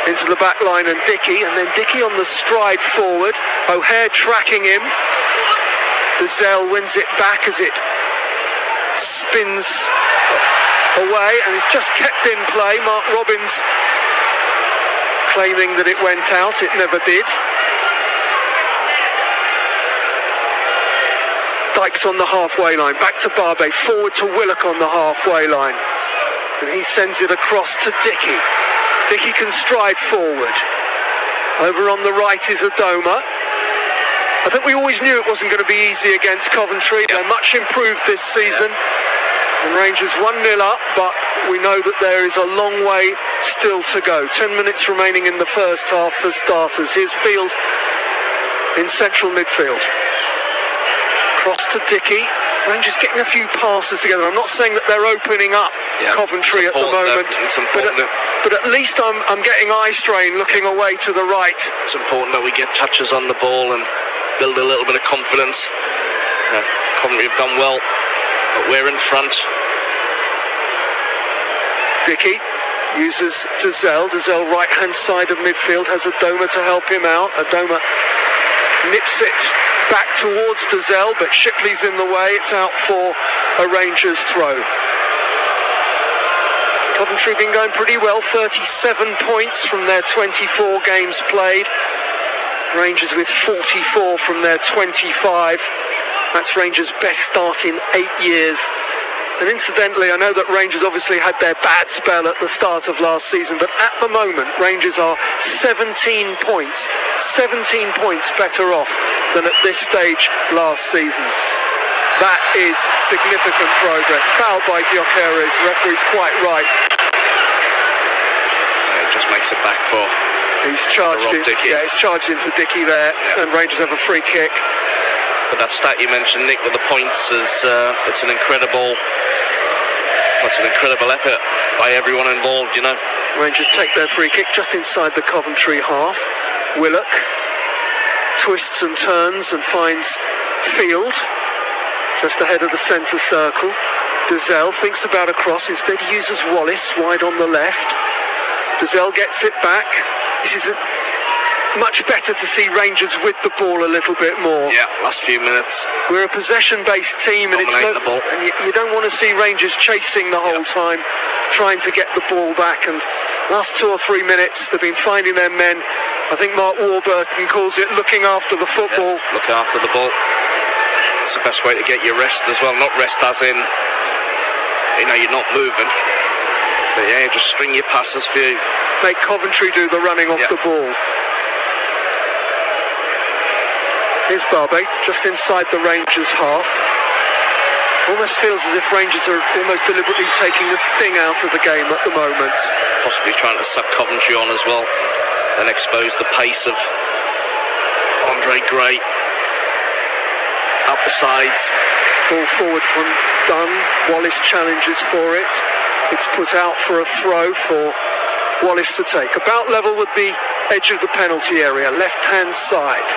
into the back line, and Dickey on the stride forward. O'Hare tracking him. Dazelle wins it back as it spins away, and it's just kept in play. Mark Robbins claiming that it went out. It never did. Dykes on the halfway line, back to Barbe, forward to Willock on the halfway line, and he sends it across to Dickey. Dickey can stride forward. Over on the right is Adoma. I think we always knew it wasn't going to be easy against Coventry. They're much improved this season, and Rangers 1-0 up, but we know that there is a long way still to go. 10 minutes remaining in the first half for starters. Here's Field in central midfield. Cross to Dickey. Rangers getting a few passes together. I'm not saying that they're opening up Coventry at the moment, but at least I'm getting eye strain looking away to the right. It's important that we get touches on the ball and build a little bit of confidence. Coventry have done well, but we're in front. Dickey uses Dazelle right hand side of midfield, has Adoma to help him out. Adoma nips it back towards Dazelle, but Shipley's in the way. It's out for a Rangers throw. Coventry been going pretty well, 37 points from their 24 games played. Rangers with 44 from their 25. That's Rangers' best start in 8 years. And incidentally, I know that Rangers obviously had their bad spell at the start of last season, but at the moment, Rangers are 17 points better off than at this stage last season. That is significant progress. Foul by Gyökeres, referee's quite right. Yeah, it just makes it back for he's charged he's charged into Dickey there, and Rangers have a free kick. But that stat you mentioned, Nick, with the points, is it's an incredible effort by everyone involved, you know. Rangers take their free kick just inside the Coventry half. Willock twists and turns and finds Field just ahead of the centre circle. Dazelle thinks about a cross. Instead he uses Wallace wide on the left. Dazelle gets it back. This is much better to see Rangers with the ball a little bit more. Yeah, last few minutes. We're a possession-based team, and the ball. And you don't want to see Rangers chasing the whole time, trying to get the ball back. And last 2 or 3 minutes, they've been finding their men. I think Mark Warburton calls it looking after the football. Yeah, look after the ball. It's the best way to get your rest as well. Not rest as in, you're not moving. But yeah, just string your passes for you. Make Coventry do the running off the ball. Here's Barbe, just inside the Rangers half. Almost feels as if Rangers are almost deliberately taking the sting out of the game at the moment. Possibly trying to suck Coventry on as well and expose the pace of Andre Gray. Up the sides. Ball forward from Dunn. Wallace challenges for it. It's put out for a throw for Wallace to take. About level with the edge of the penalty area, left-hand side.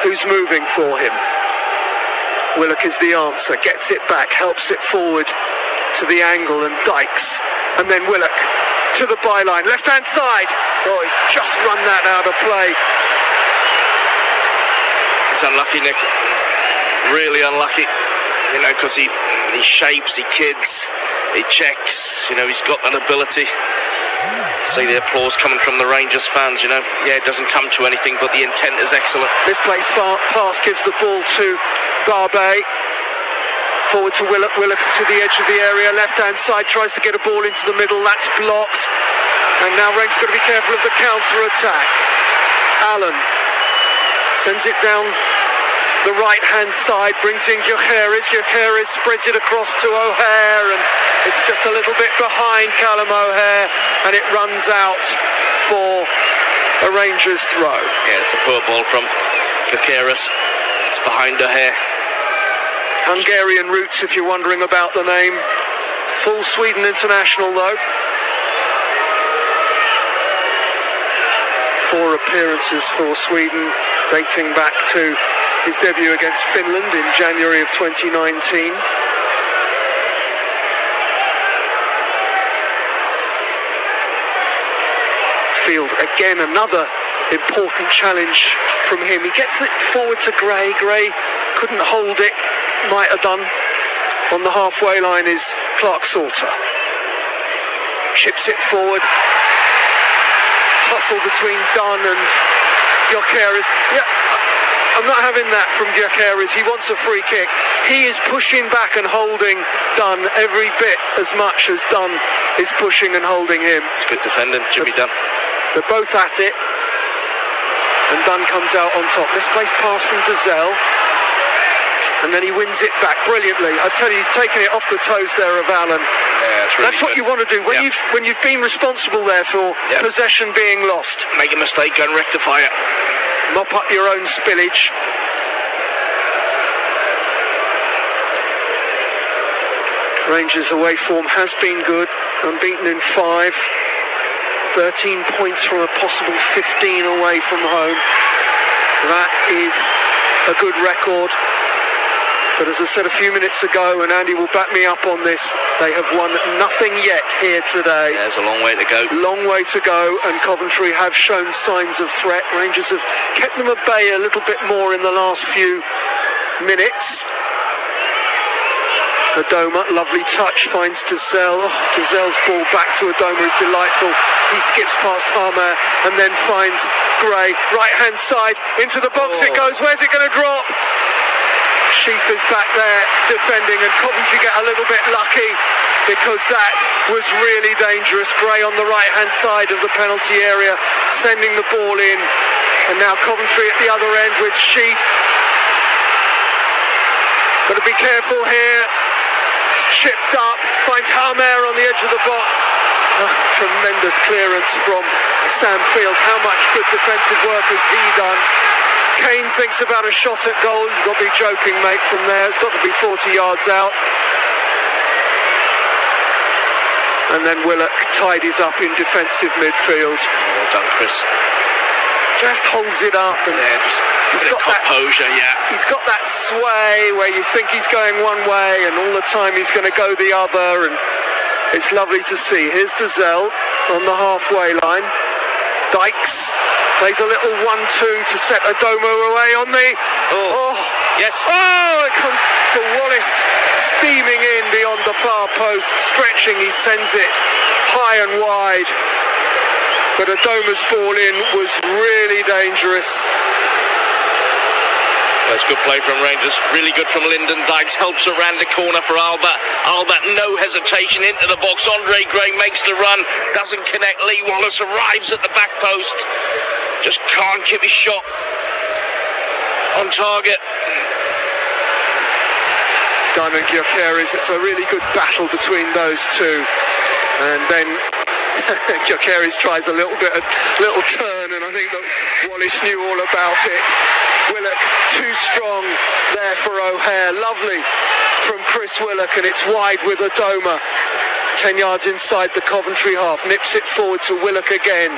Who's moving for him? Willock is the answer. Gets it back, helps it forward to the angle, and Dykes. And then Willock to the byline, left-hand side. Oh, he's just run that out of play. He's unlucky, Nick. Really unlucky. Because he shapes, he kids, he checks. He's got an ability. See the applause coming from the Rangers fans, Yeah, it doesn't come to anything, but the intent is excellent. Misplaced pass gives the ball to Barbe. Forward to Willock. Willock to the edge of the area. Left-hand side, tries to get a ball into the middle. That's blocked. And now Rangers got to be careful of the counter-attack. Allen sends it down the right-hand side, brings in Gyökeres. Gyökeres spreads it across to O'Hare, and it's just a little bit behind Callum O'Hare, and it runs out for a Rangers throw. Yeah, it's a poor ball from Gyökeres. It's behind O'Hare. Hungarian roots, if you're wondering about the name. Full Sweden international, though. 4 appearances for Sweden, dating back to his debut against Finland in January of 2019. Field again, another important challenge from him. He gets it forward to Gray. Gray couldn't hold it, might have done. On the halfway line is Clark Salter. Chips it forward. Tussle between Dunn and Gyökeres. Yeah, I'm not having that from Gyökeres. He wants a free kick. He is pushing back and holding Dunn every bit as much as Dunn is pushing and holding him. It's good defending, Jimmy Dunn. They're both at it. And Dunn comes out on top. Misplaced pass from Dazelle. And then he wins it back brilliantly. I tell you, he's taken it off the toes there of Allen. Yeah, that's what you want to do when you've been responsible there for possession being lost. Make a mistake, go and rectify it. Mop up your own spillage. Rangers' away form has been good. Unbeaten in 5. 13 points from a possible 15 away from home. That is a good record. But as I said a few minutes ago, and Andy will back me up on this, they have won nothing yet here today. There's a long way to go. Long way to go, and Coventry have shown signs of threat. Rangers have kept them at bay a little bit more in the last few minutes. Adoma, lovely touch, finds Dazelle. Oh, Dazelle's ball back to Adoma is delightful. He skips past Harmer and then finds Gray. Right hand side, into the box it goes. Where's it going to drop? Sheaf is back there defending, and Coventry get a little bit lucky because that was really dangerous. Gray on the right hand side of the penalty area, sending the ball in. And now Coventry at the other end with Sheaf. Got to be careful here. It's chipped up, finds Harmer on the edge of the box. Oh, tremendous clearance from Sam Field. How much good defensive work has he done? Kane thinks about a shot at goal. You've got to be joking, mate, from there. It's got to be 40 yards out. And then Willock tidies up in defensive midfield. Well done, Chris. Just holds it up and he's got composure, He's got that sway where you think he's going one way and all the time he's going to go the other, and it's lovely to see. Here's Dazelle on the halfway line. Dykes plays a little 1-2 to set Adoma away on the... Yes. Oh, it comes to Wallace steaming in beyond the far post, stretching, he sends it high and wide. But Adoma's ball in was really dangerous. That's good play from Rangers. Really good from Lyndon Dykes. Helps around the corner for Albert. Albert, no hesitation into the box. Andre Gray makes the run. Doesn't connect. Lee Wallace arrives at the back post. Just can't keep his shot on target. Diamond Gyökeres, it's a really good battle between those two. And then Gyökeres tries a little turn, and I think that Wallace knew all about it. Willock too strong there for O'Hare. Lovely from Chris Willock, and it's wide with Adoma. 10 yards inside the Coventry half. Nips it forward to Willock again.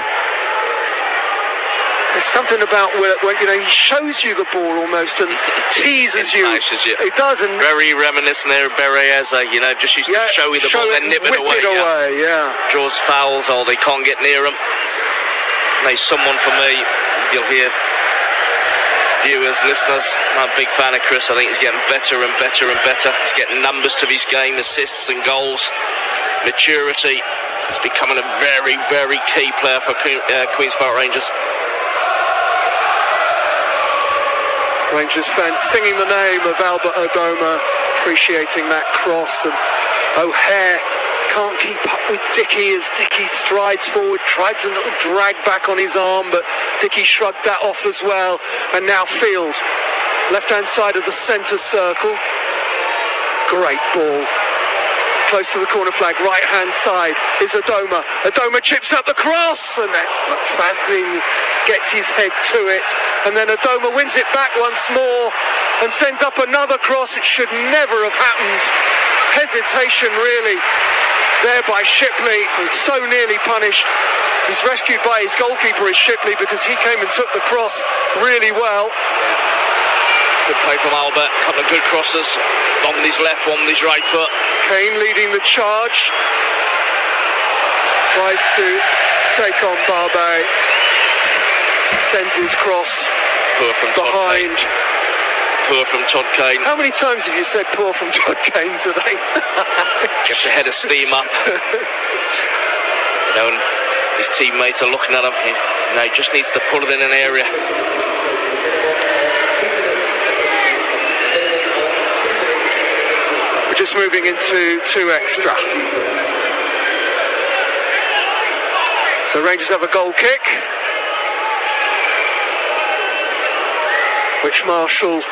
There's something about Willock when, he shows you the ball almost and teases you. It does. And very reminiscent there of Bereza, just used to show you the ball, then nip it away. Draws fouls, or they can't get near him. And there's someone for me, you'll hear viewers, listeners, I'm a big fan of Chris. I think he's getting better and better and better. He's getting numbers to his game, assists and goals, maturity. He's becoming a very, very key player for Queen's Park Rangers. Rangers fans singing the name of Albert Adoma, appreciating that cross, and O'Hare can't keep up with Dickey as Dickey strides forward, tries a little drag back on his arm, but Dickey shrugged that off as well. And now Field, left-hand side of the centre circle. Great ball. Close to the corner flag, right-hand side is Adoma. Adoma chips up the cross, and then Fazin gets his head to it. And then Adoma wins it back once more and sends up another cross. It should never have happened. Hesitation, really. there by Shipley, and so nearly punished. He's rescued by his goalkeeper, is Shipley, because he came and took the cross really well. Good play from Albert, a couple of good crosses. One with his left, one with his right foot. Kane leading the charge. Tries to take on Barbe. Sends his cross Poor from behind. Poor from Todd Kane. How many times have you said poor from Todd Kane today? Gets a head of steam up. You know, and his teammates are looking at him. He just needs to pull it in an area. We're just moving into 2 extra. So Rangers have a goal kick, which Marshall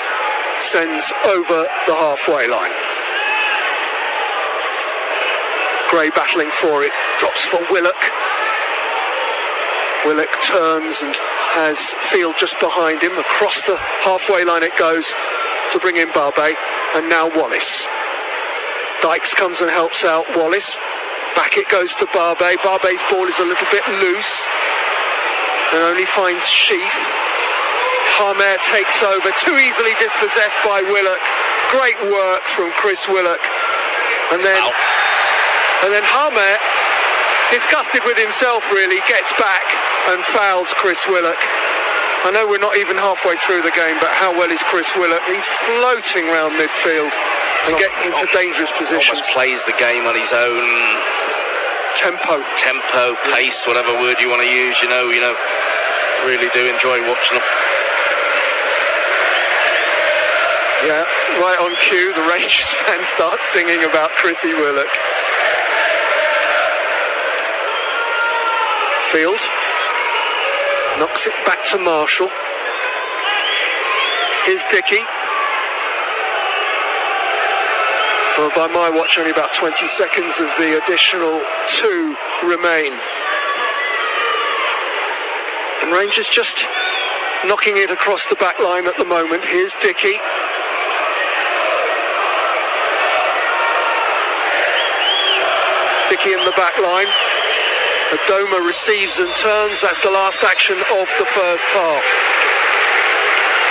sends over the halfway line. Gray battling for it, drops for Willock. Willock turns and has Field just behind him. Across the halfway line it goes to bring in Barbe, and now Wallace. Dykes comes and helps out Wallace. Back it goes to Barbe. Barbe's ball is a little bit loose and only finds Sheaf. Hamer takes over, too easily dispossessed by Willock. Great work from Chris Willock. And then Hamer, disgusted with himself really, gets back and fouls Chris Willock. I know we're not even halfway through the game, but how well is Chris Willock? He's floating around midfield and getting into dangerous positions. Almost plays the game on his own tempo, pace, whatever word you want to use. You know, really do enjoy watching him. Yeah, right on cue, the Rangers fans start singing about Chrissy Willock. Field knocks it back to Marshall. Here's Dickey. Well, by my watch, only about 20 seconds of the additional 2 remain. And Rangers just knocking it across the back line at the moment. Here's Dickey. Dickey in the back line. Adoma receives and turns. That's the last action of the first half.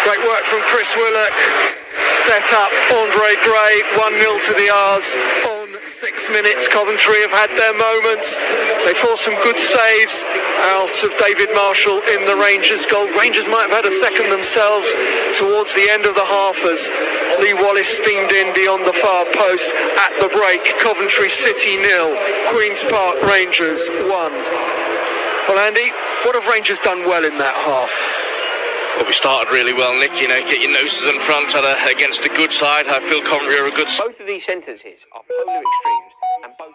Great work from Chris Willock. Set up Andre Gray, 1-0 to the R's on 6 minutes. Coventry have had their moments. They forced some good saves out of David Marshall in the Rangers goal. Rangers might have had a second themselves towards the end of the half as Lee Wallace steamed in beyond the far post at the break. Coventry City 0, Queen's Park Rangers 1. Well, Andy, what have Rangers done well in that half? Well, we started really well, Nick. You know, get your noses in front against a good side. I feel Coventry are a good side. Both of these sentences are polar extremes, and both...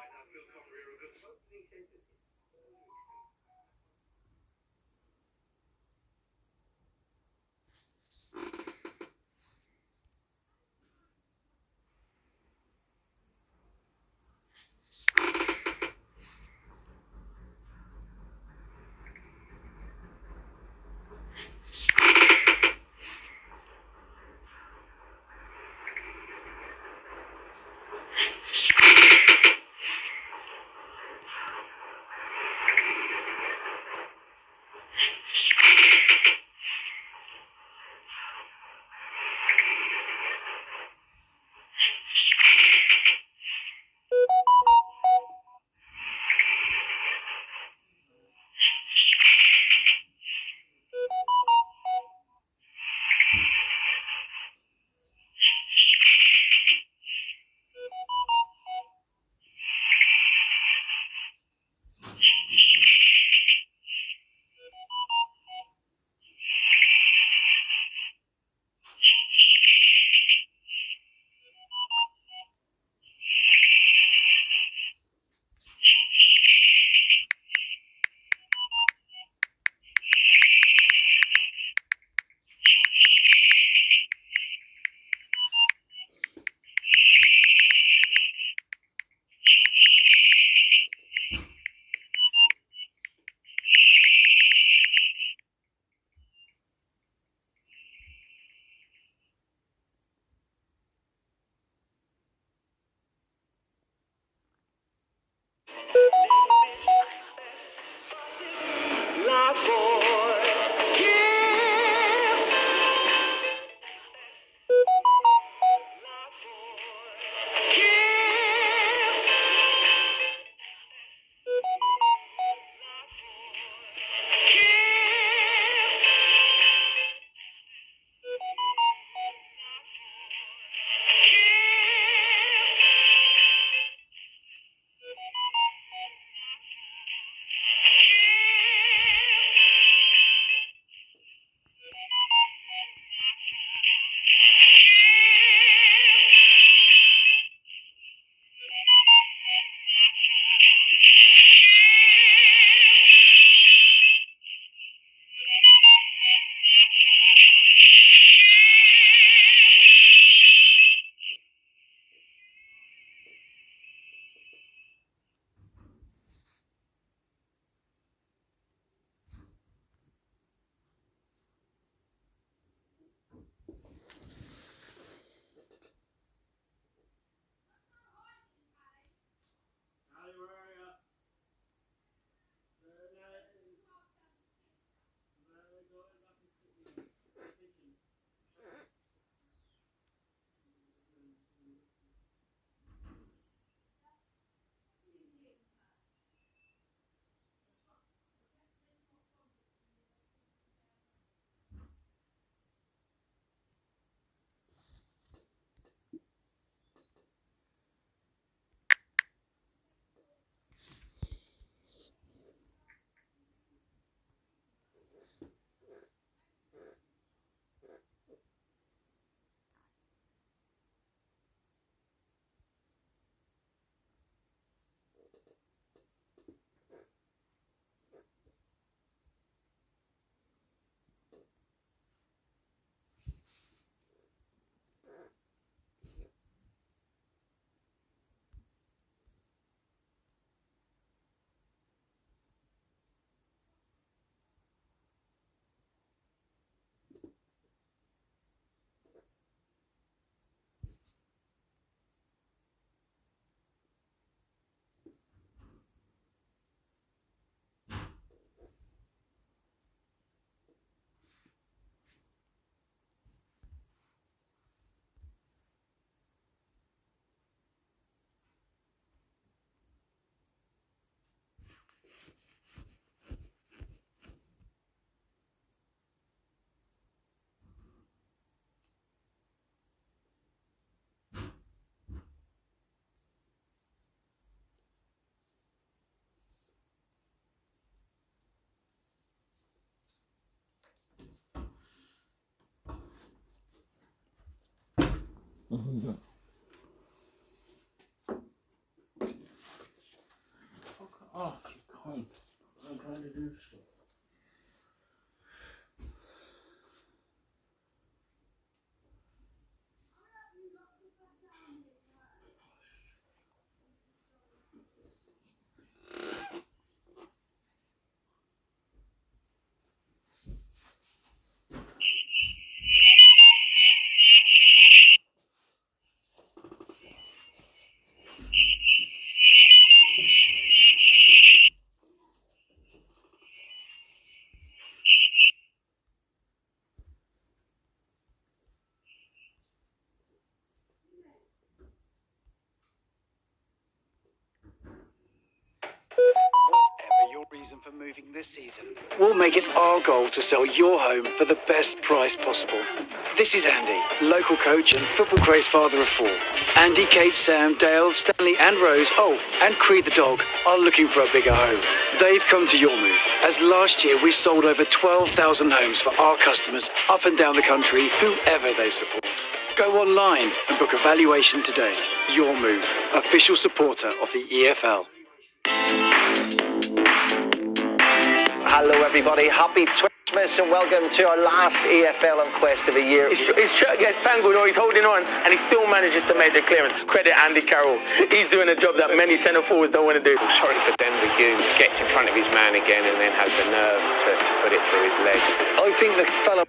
Fuck off, you cunt. I'm trying to do stuff. Whatever your reason for moving this season, we'll make it our goal to sell your home for the best price possible. This is Andy, local coach and football craze father of four. Andy, Kate, Sam, Dale, Stanley and Rose, and Creed the dog, are looking for a bigger home. They've come to your move, as last year we sold over 12,000 homes for our customers up and down the country, whoever they support. Go online and book a valuation today. Your Move, official supporter of the EFL. Hello everybody, happy Christmas and welcome to our last EFL on Quest of a year. His shirt gets tangled or he's holding on and he still manages to make the clearance. Credit Andy Carroll. He's doing a job that many centre forwards don't want to do. Sorry for Denver Hugh, gets in front of his man again and then has the nerve to put it through his legs. I think the fella...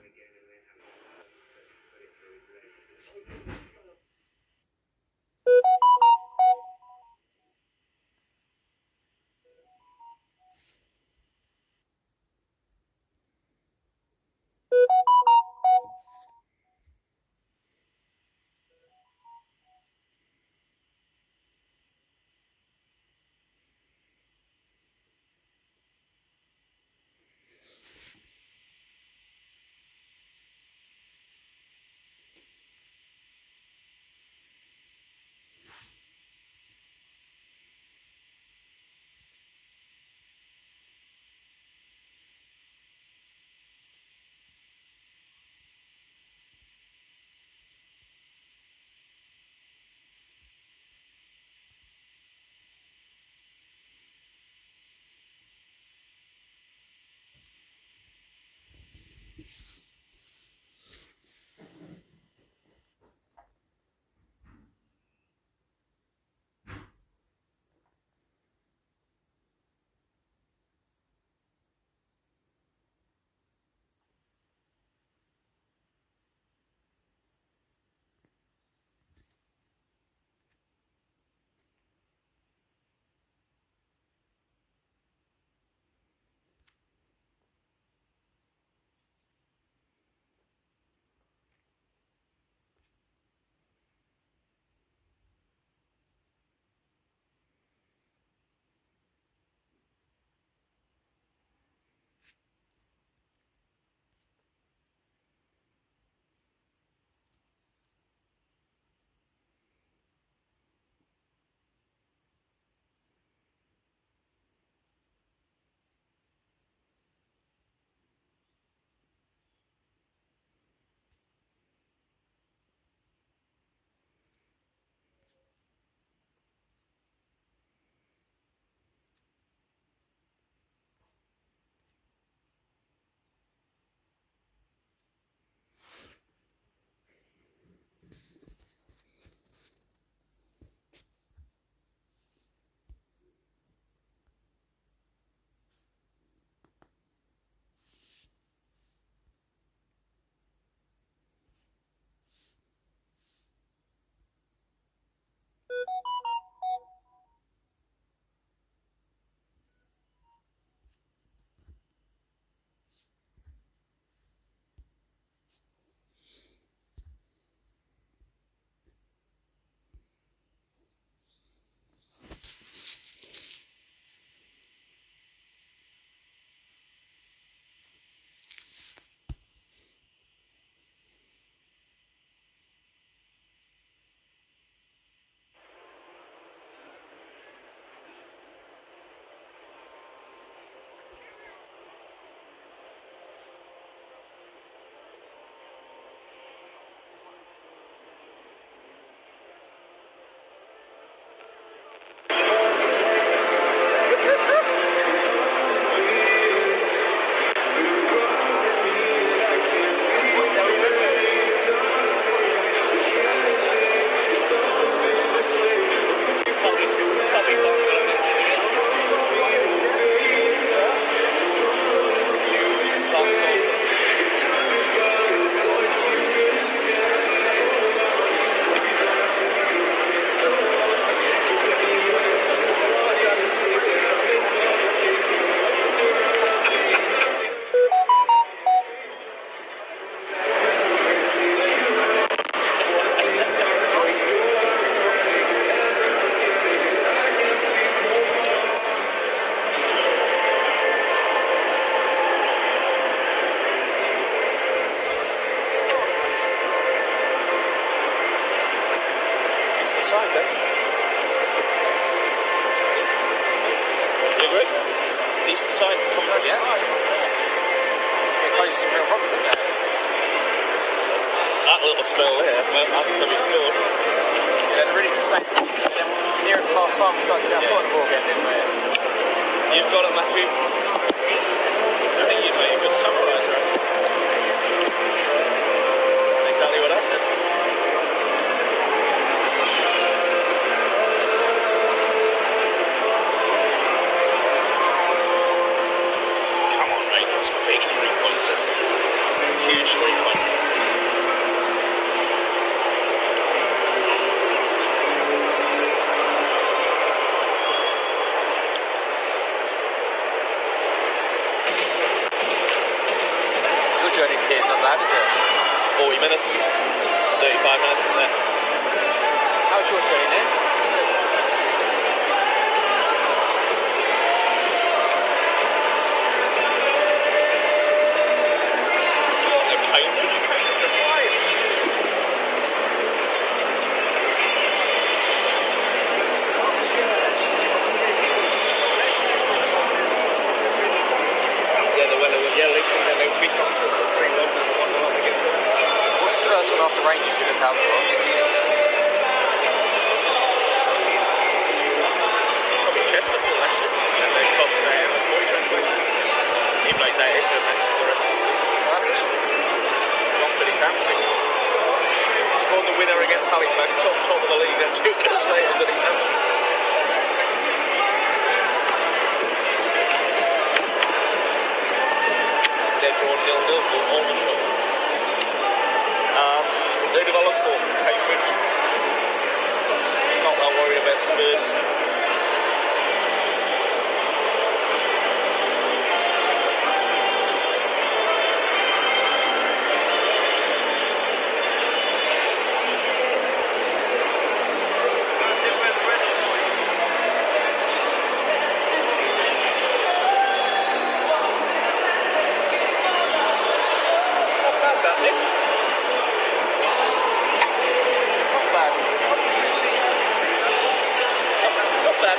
decent side coming out. Yeah. It poses some real problems, doesn't it? That little spell there, that's going to be scored. Yeah, really sustained. Near to half time, we started to get a the ball again, didn't we? You've got it, Matthew. I think you made a good summarise, actually. That's exactly what I said. Come on, Rangers. Big 3-pointers. Huge 3-pointers. Journey to here is not bad, is it? 40 minutes, 35 minutes. Yeah. How's your journey, Nick? Cambridge are quiet. Yeah, the weather was yelling and then they would be comfortable for 3 months and 1 month against them. What's the first one after Rangers you look out for? Probably Chesterfield, actually. And they cost that's more translation. He plays out into the rest of the season. That's interesting. Dropped his hamstring. He scored the winner against Halifax, top of the league, and 2 minutes later than his hamstring. They're drawn 0-0 for Aldershot. Who do I look for? Cambridge. Not that worried about Spurs.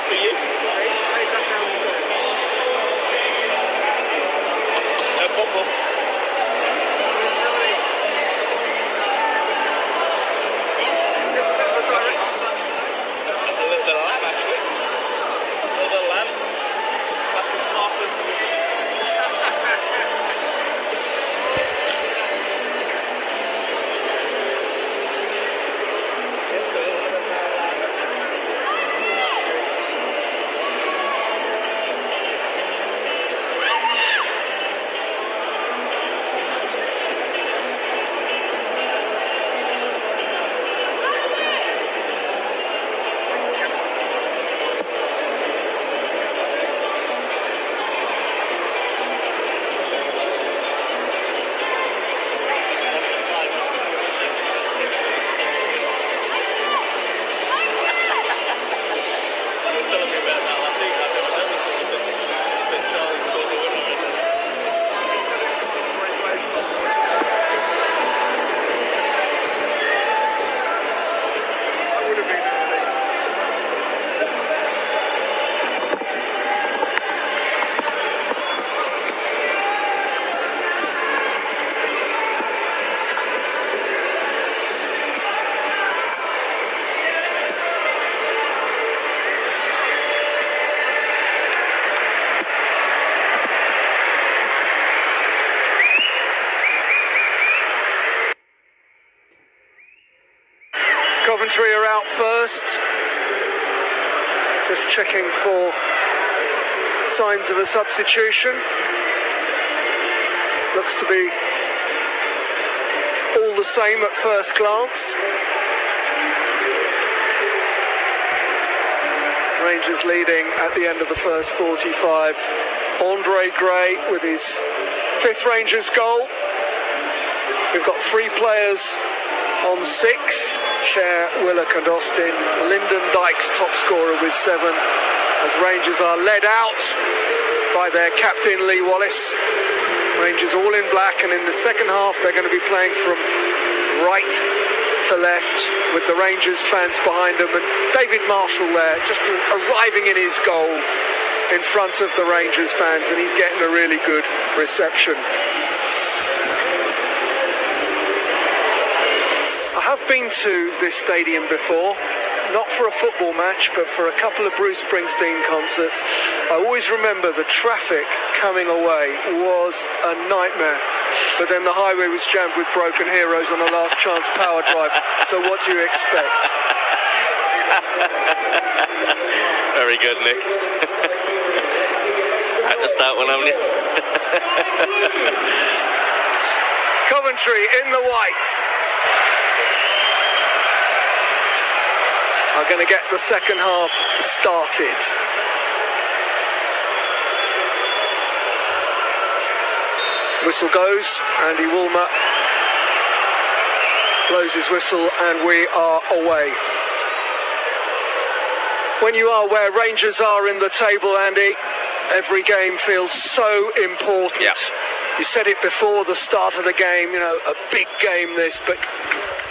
For you. No problem. A little bit of lamb, actually. A little bit of lamb. That's the smartest. Yes, sir. Coventry are out first. Just checking for signs of a substitution. Looks to be all the same at first glance. Rangers leading at the end of the first 45. Andre Gray with his 5th Rangers goal. We've got 3 players on 6. Cher, Willock and Austin. Lyndon Dykes top scorer with 7, as Rangers are led out by their captain Lee Wallace. Rangers all in black, and in the second half they're going to be playing from right to left with the Rangers fans behind them, and David Marshall there just arriving in his goal in front of the Rangers fans, and he's getting a really good reception. I have been to this stadium before, not for a football match, but for a couple of Bruce Springsteen concerts. I always remember the traffic coming away was a nightmare. But then the highway was jammed with broken heroes on a last chance power drive. So what do you expect? Very good, Nick. Had to start one, haven't you? Coventry in the white are going to get the second half started. Whistle goes, Andy Woolmer blows his whistle, and we are away. When you are where Rangers are in the table, Andy, every game feels so important. Yeah. You said it before the start of the game, you know, a big game this, but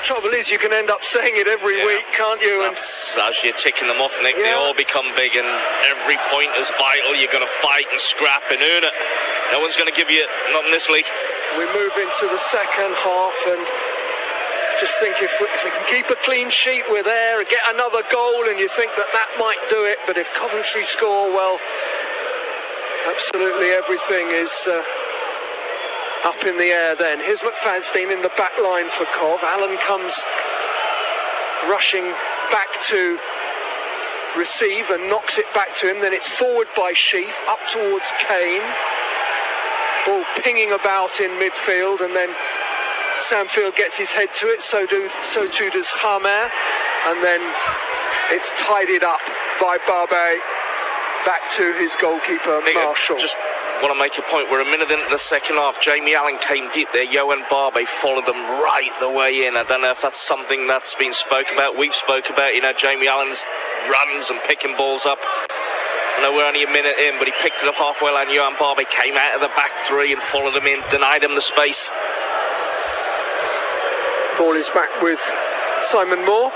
trouble is you can end up saying it every week, can't you? That's, as you're ticking them off, Nick, they all become big, and every point is vital. You're going to fight and scrap and earn it. No one's going to give you, not in this league. We move into the second half, and just think if we can keep a clean sheet, we're there, get another goal, and you think that might do it. But if Coventry score, well, absolutely everything is up in the air then. Here's McFadden in the back line for Cov. Allen comes rushing back to receive and knocks it back to him. Then it's forward by Sheaf, up towards Kane. Ball pinging about in midfield, and then Samfield gets his head to it, so too does Hamer, and then it's tidied up by Barbe back to his goalkeeper, Marshall. Just want to make a point. We're a minute into the second half. Jamie Allen came deep there. Johan Barbe followed them right the way in. I don't know if that's something that's been spoken about. We've spoke about, you know, Jamie Allen's runs and picking balls up. I know we're only a minute in, but he picked it up halfway line. Johan Barbe came out of the back three and followed him in, denied him the space. Ball is back with Simon Moore,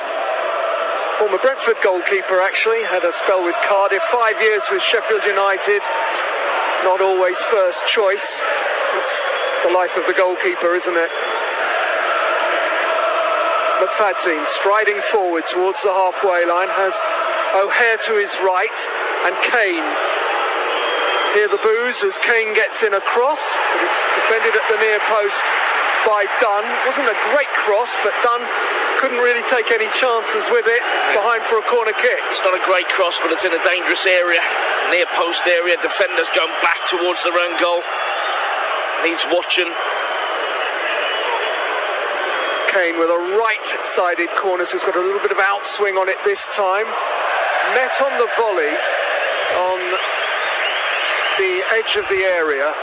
former Brentford goalkeeper, actually, had a spell with Cardiff, 5 years with Sheffield United, not always first choice. It's the life of the goalkeeper, isn't it? McFadden striding forward towards the halfway line, has O'Hare to his right, and Kane. Hear the boos as Kane gets in a cross, but it's defended at the near post by Dunn. Wasn't a great cross, but Dunn couldn't really take any chances with it. It's behind for a corner kick. It's not a great cross, but it's in a dangerous area, near post area. Defenders going back towards their own goal, and he's watching. Kane with a right-sided corner, so he's got a little bit of outswing on it this time. Met on the volley on the edge of the area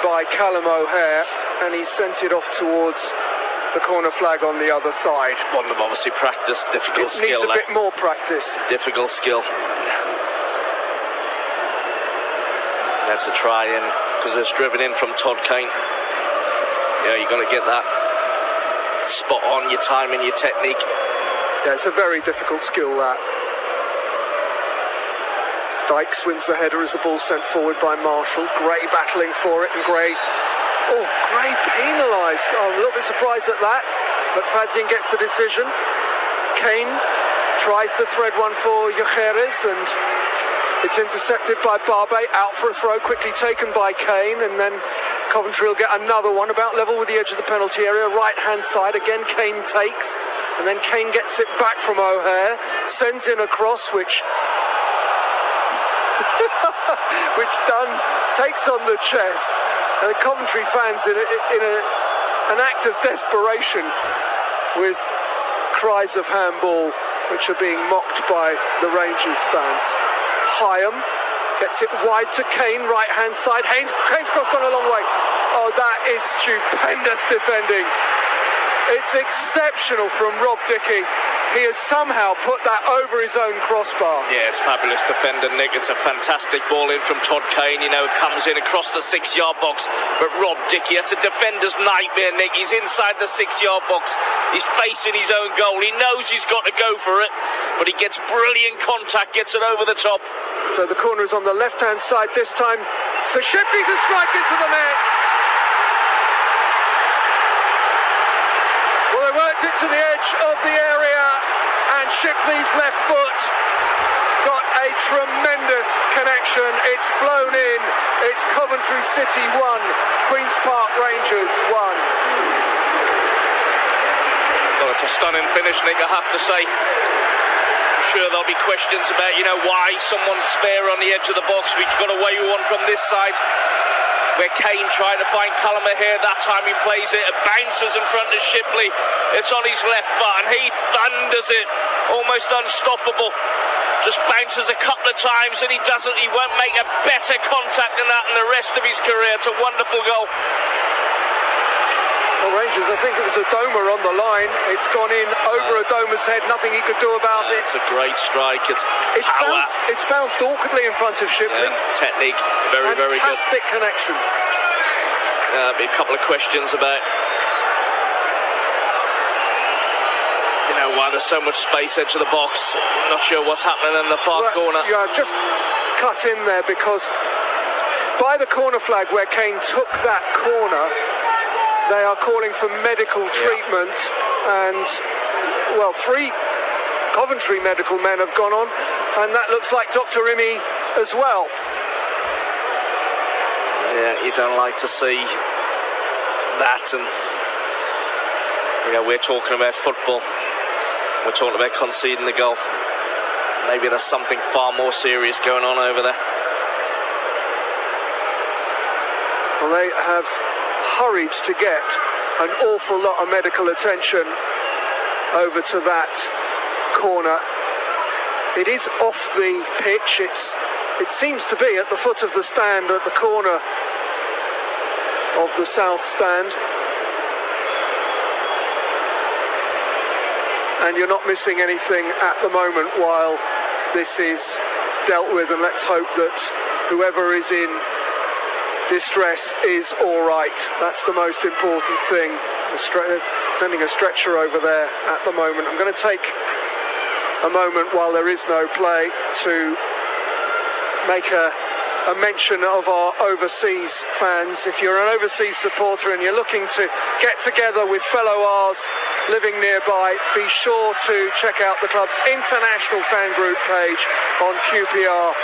by Callum O'Hare, and he sent it off towards the corner flag on the other side. One of them obviously practiced, difficult skill. Needs a bit more practice. Difficult skill. That's a try in, because it's driven in from Todd Kane. Yeah, you've got to get that spot on, your timing, your technique. Yeah, it's a very difficult skill, that. Dykes wins the header as the ball's sent forward by Marshall. Gray battling for it, and Gray penalised. Oh, I'm a little bit surprised at that. McFadden gets the decision. Kane tries to thread one for Jokeres, and it's intercepted by Barbe. Out for a throw, quickly taken by Kane, and then Coventry will get another one about level with the edge of the penalty area. Right-hand side, again Kane takes, and then Kane gets it back from O'Hare, sends in a cross, which Dunn takes on the chest, and the Coventry fans in an act of desperation, with cries of handball which are being mocked by the Rangers fans. Hyam gets it wide to Kane, right hand side. Kane's cross gone a long way. Oh, that is stupendous defending. It's exceptional from Rob Dickie. He has somehow put that over his own crossbar. Yeah, it's fabulous defender, Nick. It's a fantastic ball in from Todd Kane. You know, it comes in across the 6-yard box. But Rob Dickie, that's a defender's nightmare, Nick. He's inside the 6-yard box. He's facing his own goal. He knows he's got to go for it, but he gets brilliant contact, gets it over the top. So the corner is on the left-hand side this time for Shipley to strike into the net. Well, they worked it to the edge of the area, and Shipley's left foot got a tremendous connection. It's flown in. It's Coventry City 1, Queen's Park Rangers 1. Well, it's a stunning finish, Nick, I have to say. I'm sure there'll be questions about, why someone's spare on the edge of the box. We've got away with one from this side, where Kane tried to find Callum here. That time he plays it. It bounces in front of Shipley. It's on his left foot, and he thunders it, almost unstoppable. Just bounces a couple of times, and he won't make a better contact than that in the rest of his career. It's a wonderful goal. Well, Rangers, I think it was a Domer on the line. It's gone in over a Domer's head. Nothing he could do about it. It's a great strike. It's power. It's bounced awkwardly in front of Shipley. Technique, very, very good. Fantastic connection. There'll be a couple of questions about, why there's so much space edge of the box. Not sure what's happening in the far corner. Yeah, just cut in there because by the corner flag where Kane took that corner, they are calling for medical treatment, and, well, 3 Coventry medical men have gone on, and that looks like Dr. Imi as well. Yeah, you don't like to see that, and, we're talking about football. We're talking about conceding the goal. Maybe there's something far more serious going on over there. Well, they have hurried to get an awful lot of medical attention over to that corner. It is off the pitch. It seems to be at the foot of the stand, at the corner of the south stand. And you're not missing anything at the moment while this is dealt with, and let's hope that whoever is in distress is all right. That's the most important thing. Sending a stretcher over there at the moment. I'm going to take a moment while there is no play to make a mention of our overseas fans. If you're an overseas supporter and you're looking to get together with fellow Rs living nearby, be sure to check out the club's international fan group page on qpr.co.uk.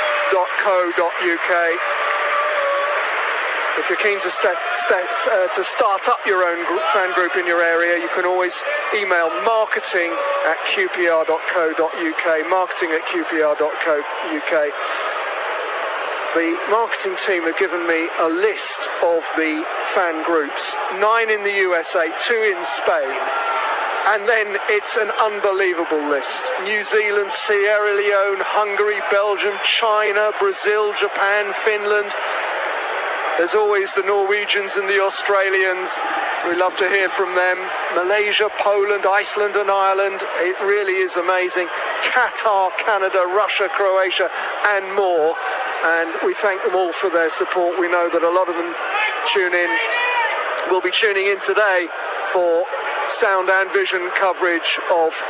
If you're keen to start up your own fan group in your area, you can always email marketing@qpr.co.uk, marketing@qpr.co.uk. The marketing team have given me a list of the fan groups, 9 in the USA, 2 in Spain, and then it's an unbelievable list. New Zealand, Sierra Leone, Hungary, Belgium, China, Brazil, Japan, Finland. There's always the Norwegians and the Australians. We love to hear from them. Malaysia, Poland, Iceland and Ireland. It really is amazing. Qatar, Canada, Russia, Croatia and more. And we thank them all for their support. We know that a lot of them will be tuning in today for sound and vision coverage of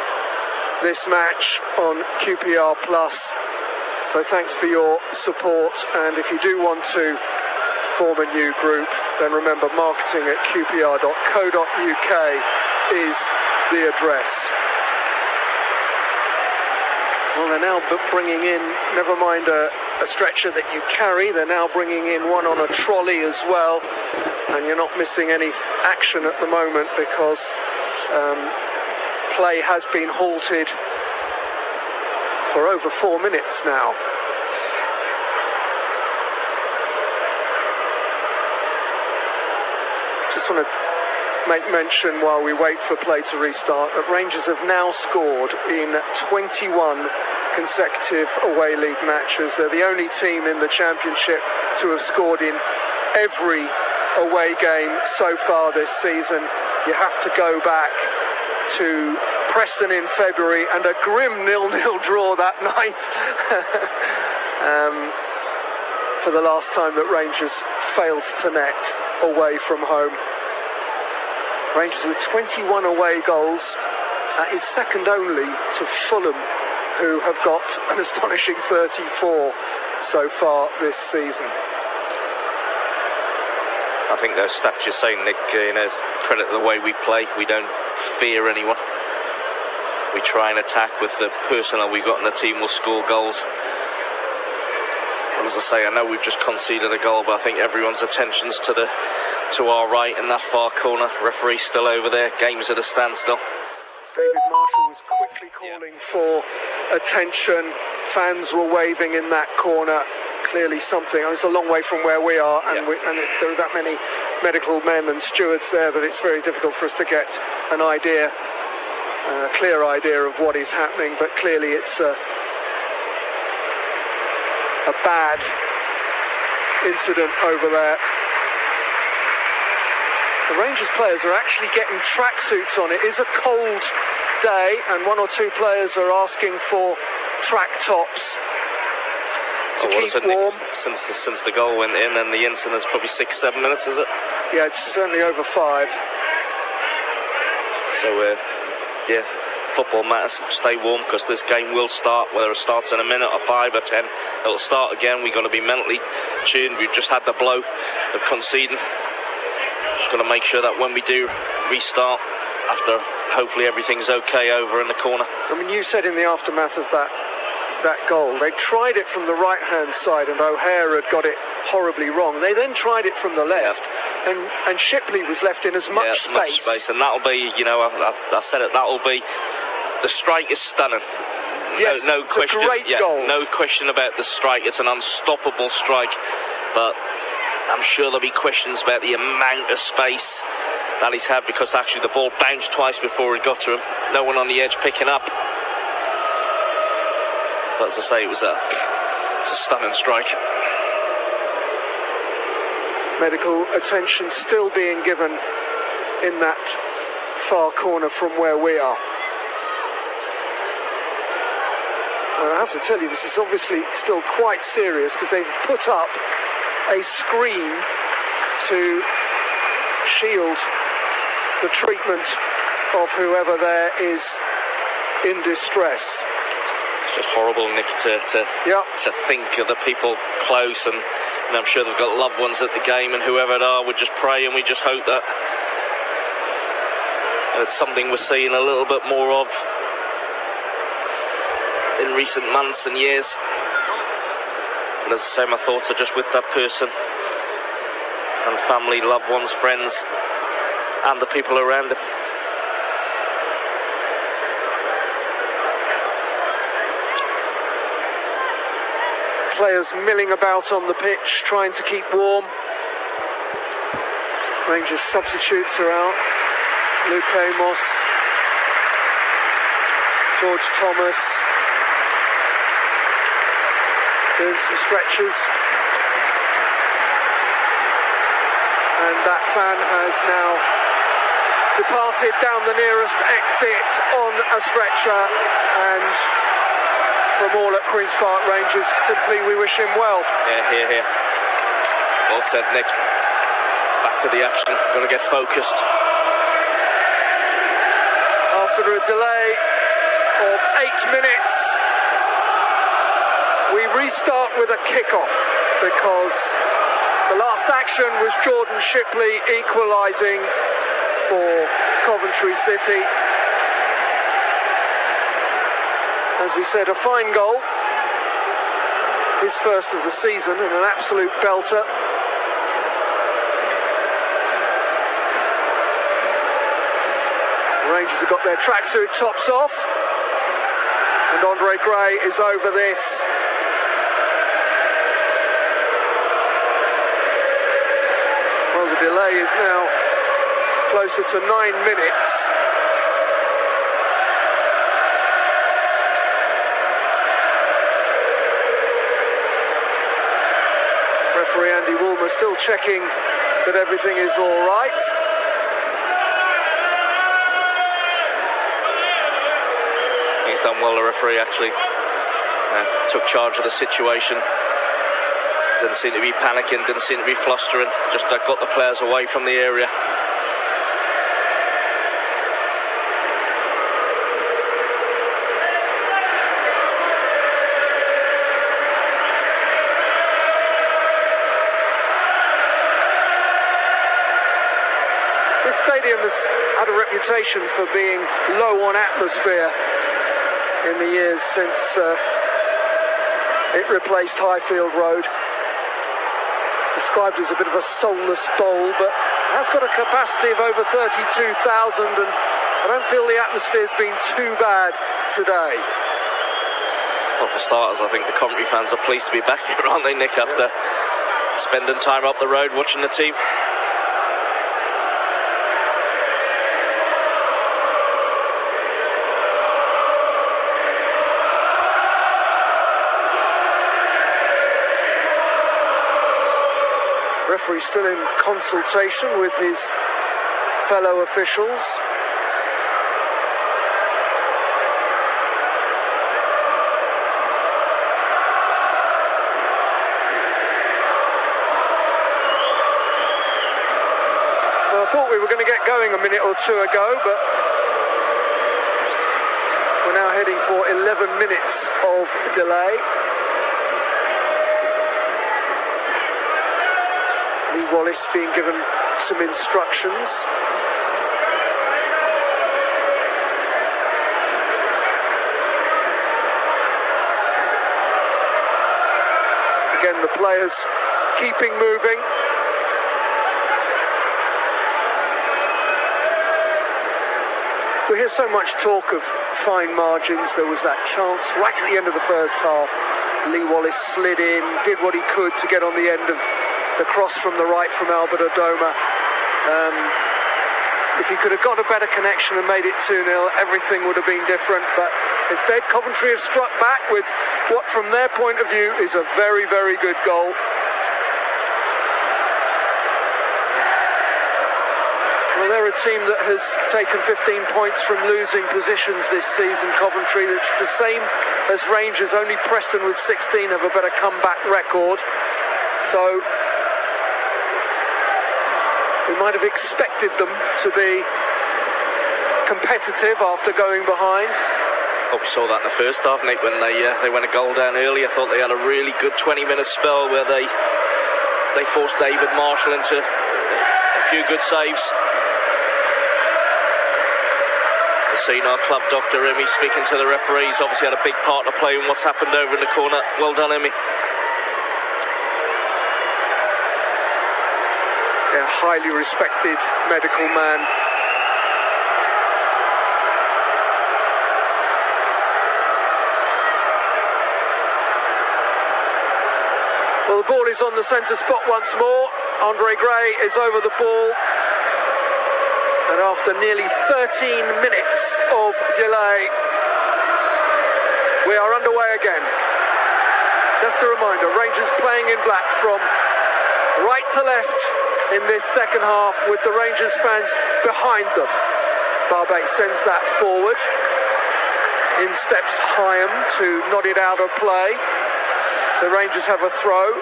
this match on QPR Plus. So thanks for your support. And if you do want to form a new group, then remember marketing@qpr.co.uk is the address. Well, they're now bringing in, never mind a stretcher that you carry, they're now bringing in one on a trolley as well, and you're not missing any action at the moment because play has been halted for over 4 minutes now. Just want to make mention while we wait for play to restart that Rangers have now scored in 21 consecutive away league matches. They're the only team in the Championship to have scored in every away game so far this season. You have to go back to Preston in February and a grim 0-0 draw that night for the last time that Rangers failed to net away from home. Rangers with 21 away goals. That is second only to Fulham who have got an astonishing 34 so far this season. I think those stats you're saying, Nick, is credit to the way we play. We don't fear anyone. We try and attack with the personnel we've got in the team. Will score goals. And as I say, I know we've just conceded a goal, but I think everyone's attention's to our right in that far corner. Referee still over there. Game's at a standstill. David Marshall was quickly calling for attention. Fans were waving in that corner. Clearly something. It's a long way from where we are, and, there are that many medical men and stewards there that it's very difficult for us to get an idea, a clear idea of what is happening. But clearly it's a bad incident over there. The Rangers players are actually getting tracksuits on. It is a cold day, and one or two players are asking for track tops to keep warm. Since the goal went in, and the incident's probably 6-7 minutes, is it? Yeah, it's certainly over 5. So, football matters. Stay warm, because this game will start, whether it starts in a minute or 5 or 10. It'll start again. We've got to be mentally tuned. We've just had the blow of conceding. Just got to make sure that when we do restart, after hopefully everything's okay over in the corner. I mean, you said in the aftermath of that goal, they tried it from the right-hand side, and O'Hare had got it horribly wrong. They then tried it from the left, and Shipley was left in as much space. And that'll be, I said it, that'll be, the strike is stunning. Yes, no it's question. A great goal. No question about the strike. It's an unstoppable strike, but I'm sure there'll be questions about the amount of space that he's had, because actually the ball bounced twice before it got to him. No one on the edge picking up. But as I say, it was a stunning strike. Medical attention still being given in that far corner from where we are. And I have to tell you, this is obviously still quite serious, because they've put up a screen to shield the treatment of whoever there is in distress. It's just horrible, Nick, to think of the people close, and I'm sure they've got loved ones at the game, and whoever they are, we just pray and we just hope that it's something we're seeing a little bit more of in recent months and years. And as I say, my thoughts are just with that person and family, loved ones, friends, and the people around him. Players milling about on the pitch, trying to keep warm. Rangers substitutes are out. Luke Amos, George Thomas, doing some stretches. And that fan has now departed down the nearest exit on a stretcher, and from all at Queen's Park Rangers, simply we wish him well. Yeah, here. Well said, Nick. Back to the action. Got to get focused. After a delay of 8 minutes, we restart with a kick-off, because the last action was Jordan Shipley equalising for Coventry City. As we said, a fine goal, his first of the season, and an absolute belter. The Rangers have got their tracksuit tops off, and Andre Gray is over this. Well, the delay is now closer to 9 minutes. Referee Andy Woolmer still checking that everything is all right. He's done well, the referee, actually. Took charge of the situation. Didn't seem to be panicking, didn't seem to be flustering. Just got the players away from the area. stadium has had a reputation for being low on atmosphere in the years since it replaced Highfield Road. Described as a bit of a soulless bowl, but has got a capacity of over 32,000, and I don't feel the atmosphere's been too bad today. Well, for starters, I think the Coventry fans are pleased to be back here, aren't they, Nick, after spending time up the road watching the team? Referee still in consultation with his fellow officials. Well, I thought we were going to get going a minute or two ago, but we're now heading for 11 minutes of delay. Lee Wallace being given some instructions. Again, the players keeping moving. We hear so much talk of fine margins. There was that chance right at the end of the first half. Lee Wallace slid in, did what he could to get on the end of the cross from the right from Albert Odoma. If he could have got a better connection and made it 2-0, everything would have been different. But instead, Coventry have struck back with what, from their point of view, is a very, very good goal. Well, they're a team that has taken 15 points from losing positions this season, Coventry. It's the same as Rangers, only Preston with 16 have a better comeback record. So we might have expected them to be competitive after going behind. Well, we saw that in the first half, Nick, when they went a goal down early. I thought they had a really good 20-minute spell where they forced David Marshall into a few good saves. The scene, our club doctor Emmy speaking to the referees, obviously had a big part to play in what's happened over in the corner. Well done, Emmy. A highly respected medical man. Well, the ball is on the centre spot once more. Andre Gray is over the ball. And after nearly 13 minutes of delay, we are underway again. Just a reminder, Rangers playing in black from right to left in this second half, with the Rangers fans behind them. Barbet sends that forward. In steps Hyam to nod it out of play. So Rangers have a throw,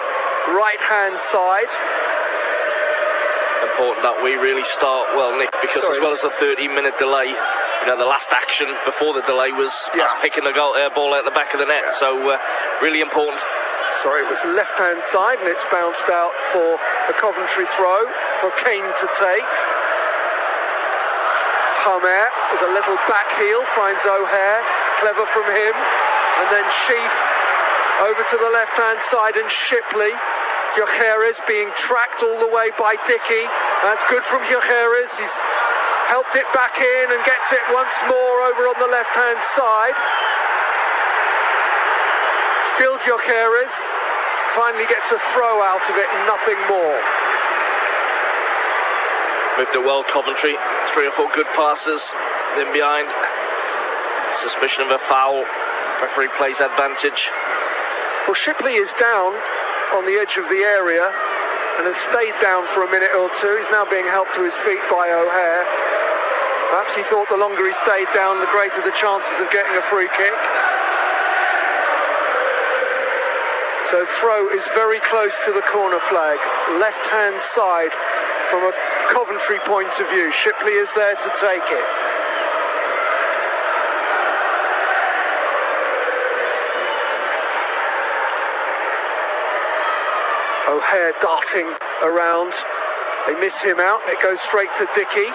right-hand side. Important that we really start well, Nick, because as well as the 13-minute delay, you know, the last action before the delay was us picking the ball out the back of the net. So really important. Sorry, it was left-hand side, and it's bounced out for a Coventry throw for Kane to take. Hamer with a little back heel finds O'Hare, clever from him, and then Sheaf over to the left-hand side, and Shipley. Gyokeres being tracked all the way by Dickey. That's good from Gyokeres. He's helped it back in and gets it once more over on the left-hand side. Still Gyokeres. Finally gets a throw out of it and nothing more. Moved it well, Coventry. 3 or 4 good passes. Then behind. Suspicion of a foul. Referee plays advantage. Well, Shipley is down on the edge of the area and has stayed down for a minute or two. He's now being helped to his feet by O'Hare. Perhaps he thought the longer he stayed down, the greater the chances of getting a free kick. So throw is very close to the corner flag, left-hand side from a Coventry point of view. Shipley is there to take it. O'Hare darting around They miss him out. It goes straight to Dickey.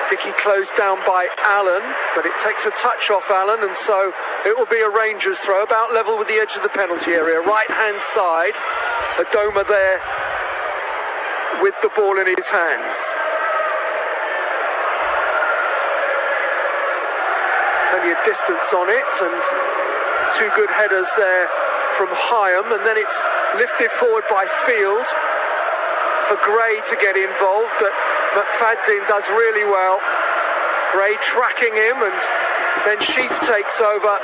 Dickey closed down by Allen, but it takes a touch off Allen, and so it will be a Rangers throw, about level with the edge of the penalty area. Right-hand side, Adoma there with the ball in his hands. Only a distance on it, and two good headers there from Hyam, and then it's lifted forward by Field for Gray to get involved, but McFadzean does really well. Gray tracking him, and then Sheaf takes over.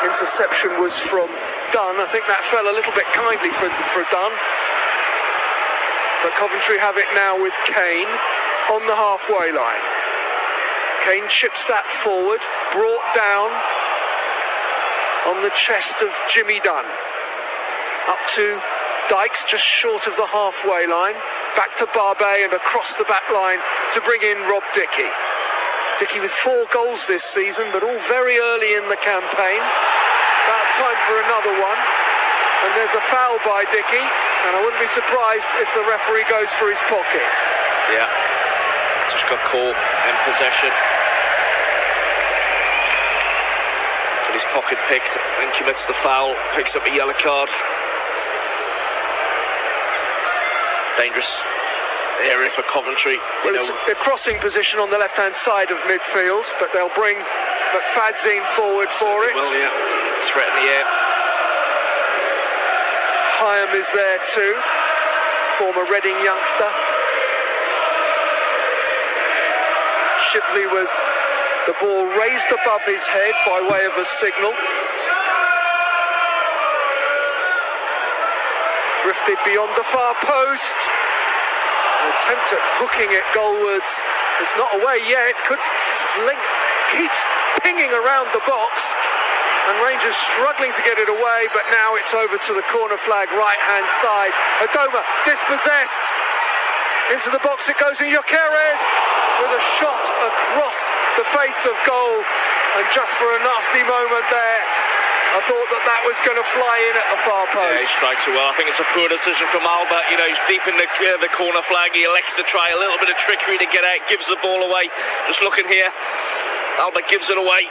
Interception was from Dunn. I think that fell a little bit kindly for Dunn. But Coventry have it now with Kane on the halfway line. Kane chips that forward, brought down on the chest of Jimmy Dunn. Up to Dykes, just short of the halfway line. Back to Barbet and across the back line to bring in Rob Dickey. Dickey with 4 goals this season, but all very early in the campaign. About time for another one. And there's a foul by Dickey, and I wouldn't be surprised if the referee goes for his pocket. Yeah, just got caught in possession. Got his pocket picked and commits the foul, picks up a yellow card. Dangerous area for Coventry. Well, it's a crossing position on the left-hand side of midfield, but they'll bring McFadzean forward for it. Well, yeah, threat in the air. Hyam is there too, former Reading youngster. Shipley with the ball raised above his head by way of a signal. Drifted beyond the far post. An attempt at hooking it goalwards. It's not away yet. Could fling. Keeps pinging around the box. And Rangers struggling to get it away, but now it's over to the corner flag, right-hand side. Adoma dispossessed. Into the box it goes, and Gyökeres with a shot across the face of goal. And just for a nasty moment there, I thought that was going to fly in at the far post. Yeah, he strikes it well. I think it's a poor decision from Alba. You know, he's deep in the corner flag. He elects to try a little bit of trickery to get out, gives the ball away. Just looking here, Alba gives it away.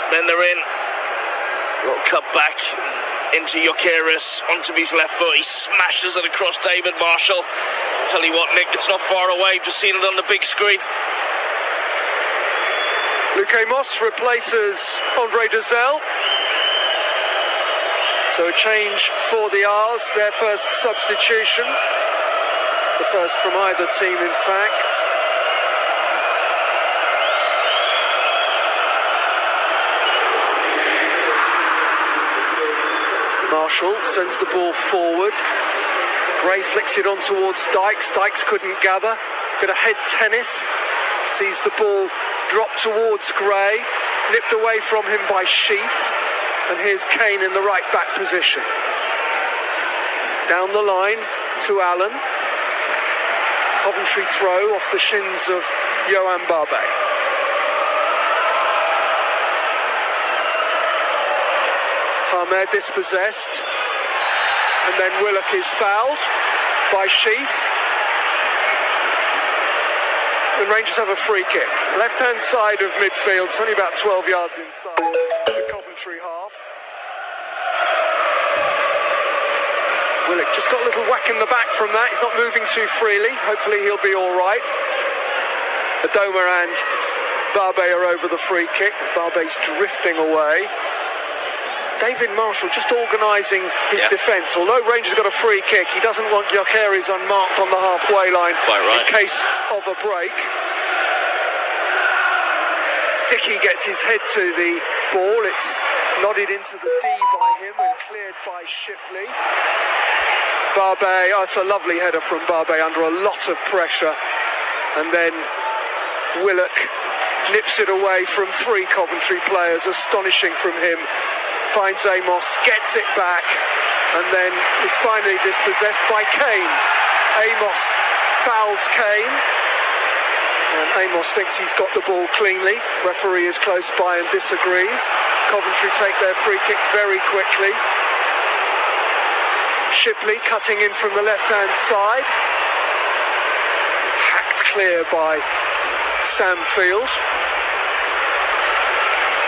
Then they're in. Little cut back into Gyökeres onto his left foot. He smashes it across David Marshall. Tell you what, Nick, it's not far away. Just seen it on the big screen. Luke Moss replaces Andre Dezel. So a change for the R's, their first substitution. The first from either team, in fact. Marshall sends the ball forward. Gray flicks it on towards Dykes. Dykes couldn't gather. Bit of head tennis. Sees the ball drop towards Gray. Nipped away from him by Sheaf. And here's Kane in the right back position. Down the line to Allen. Coventry throw off the shins of Yohan Barbet. Hamer dispossessed. And then Willock is fouled by Sheaf. And Rangers have a free kick. Left-hand side of midfield, it's only about 12 yards inside the Coventry half. Willock just got a little whack in the back from that. He's not moving too freely. Hopefully he'll be all right. Adoma and Barbet are over the free kick. Barbet's drifting away. David Marshall just organising his defence. Although Rangers got a free kick, he doesn't want Gyökeres unmarked on the halfway line. Quite right. In case of a break. Dickey gets his head to the ball. It's nodded into the D by him and cleared by Shipley. Barbet, it's a lovely header from Barbet under a lot of pressure. And then Willock nips it away from 3 Coventry players. Astonishing from him. Finds Amos, gets it back, and then is finally dispossessed by Kane. Amos fouls Kane, and Amos thinks he's got the ball cleanly. Referee is close by and disagrees. Coventry take their free kick very quickly. Shipley cutting in from the left-hand side. knocked clear by Sam Field.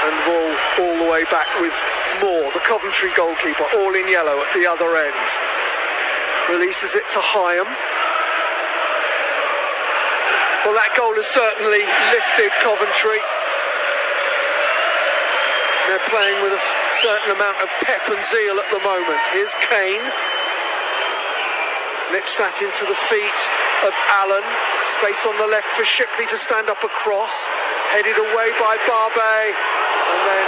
And the ball all the way back with Moore, the Coventry goalkeeper, all in yellow at the other end. Releases it to Hyam. Well, that goal has certainly lifted Coventry. They're playing with a certain amount of pep and zeal at the moment. Here's Kane. Nips that into the feet of Allen. Space on the left for Shipley to stand up across. Headed away by Barbet. And then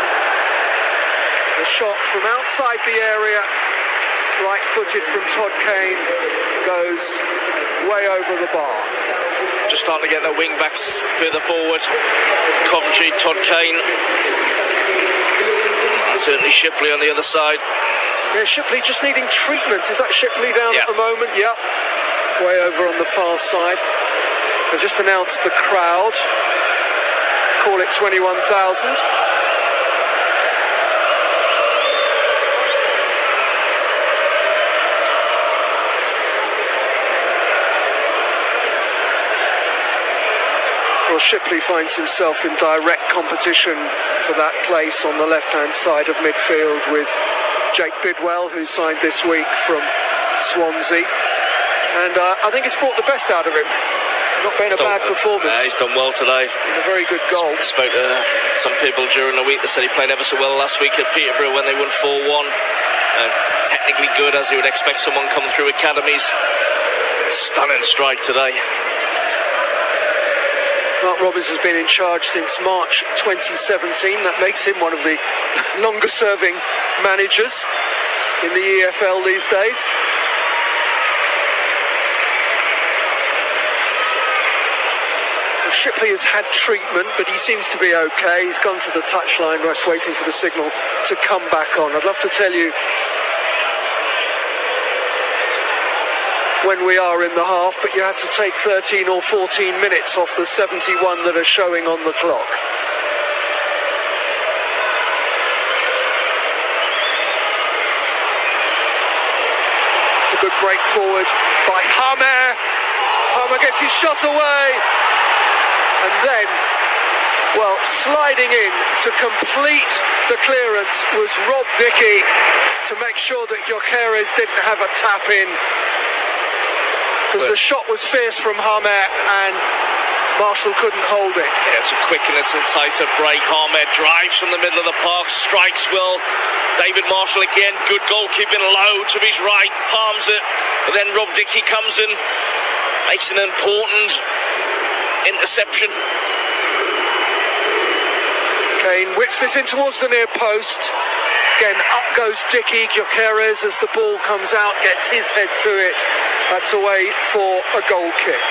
the shot from outside the area, right-footed from Todd Kane, goes way over the bar. Just starting to get their wing-backs further forward. Coventry, Todd Kane. Certainly Shipley on the other side. Yeah, Shipley just needing treatment. Is that Shipley down at the moment? Yep. Way over on the far side. They just announced the crowd. Call it 21,000. Well, Shipley finds himself in direct competition for that place on the left-hand side of midfield with Jake Bidwell, who signed this week from Swansea. And I think it's brought the best out of him. Not been a bad performance. He's done well today. A very good goal. Spoke to some people during the week that said he played ever so well last week at Peterborough when they won 4-1. Technically good, as you would expect someone coming through academies. Stunning strike today. Mark Robbins has been in charge since March 2017. That makes him one of the longer-serving managers in the EFL these days. Well, Shipley has had treatment, but he seems to be okay. He's gone to the touchline, just waiting for the signal to come back on. I'd love to tell you when we are in the half, but you had to take 13 or 14 minutes off the 71 that are showing on the clock. It's a good break forward by Hamer. Hamer gets his shot away, and then, well, sliding in to complete the clearance was Rob Dickey to make sure that Gyökeres didn't have a tap in. Because the shot was fierce from Hamer and Marshall couldn't hold it. Yeah, it's a quick and it's incisive break. Hamer drives from the middle of the park, strikes well. David Marshall again, good goalkeeping, low to his right, palms it. But then Rob Dickey comes in, makes an important interception. Kane whips this in towards the near post. Again, up goes Dickey. Gyökeres, as the ball comes out, gets his head to it. That's away for a goal kick.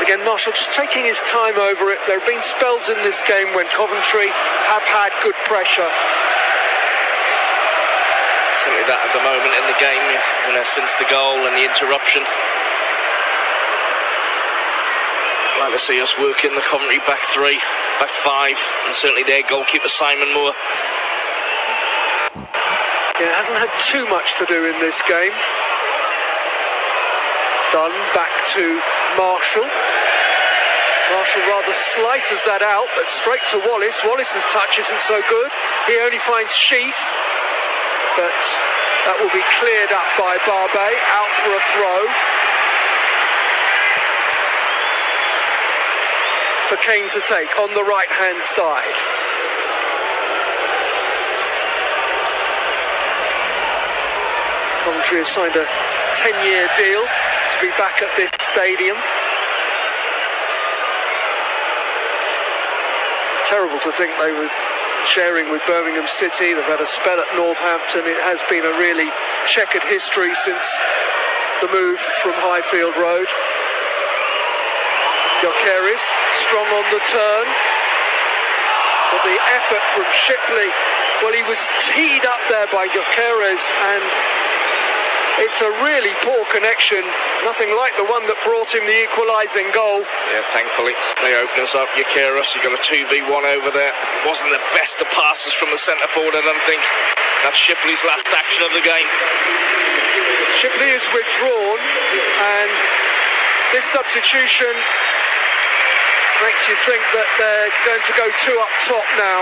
Again, Marshall just taking his time over it. There have been spells in this game when Coventry have had good pressure. Certainly that at the moment in the game, since the goal and the interruption. I'd like to see us work in the Coventry back three, back five, and certainly their goalkeeper Simon Moore. Yeah, hasn't had too much to do in this game. Dunn back to Marshall. Marshall rather slices that out, but straight to Wallace. Wallace's touch isn't so good. He only finds Sheaf, but that will be cleared up by Barbet, out for a throw. For Kane to take on the right-hand side. Coventry has signed a 10-year deal to be back at this stadium. Terrible to think they were sharing with Birmingham City. They've had a spell at Northampton. It has been a really checkered history since the move from Highfield Road. Gyökeres, strong on the turn. But the effort from Shipley, well, he was teed up there by Gyökeres, and it's a really poor connection. Nothing like the one that brought him the equalising goal. Yeah, thankfully, they open us up. Gyökeres, you've got a 2v1 over there. It wasn't the best of passes from the centre forward, I don't think. That's Shipley's last action of the game. Shipley is withdrawn, and this substitution makes you think that they're going to go 2 up top now.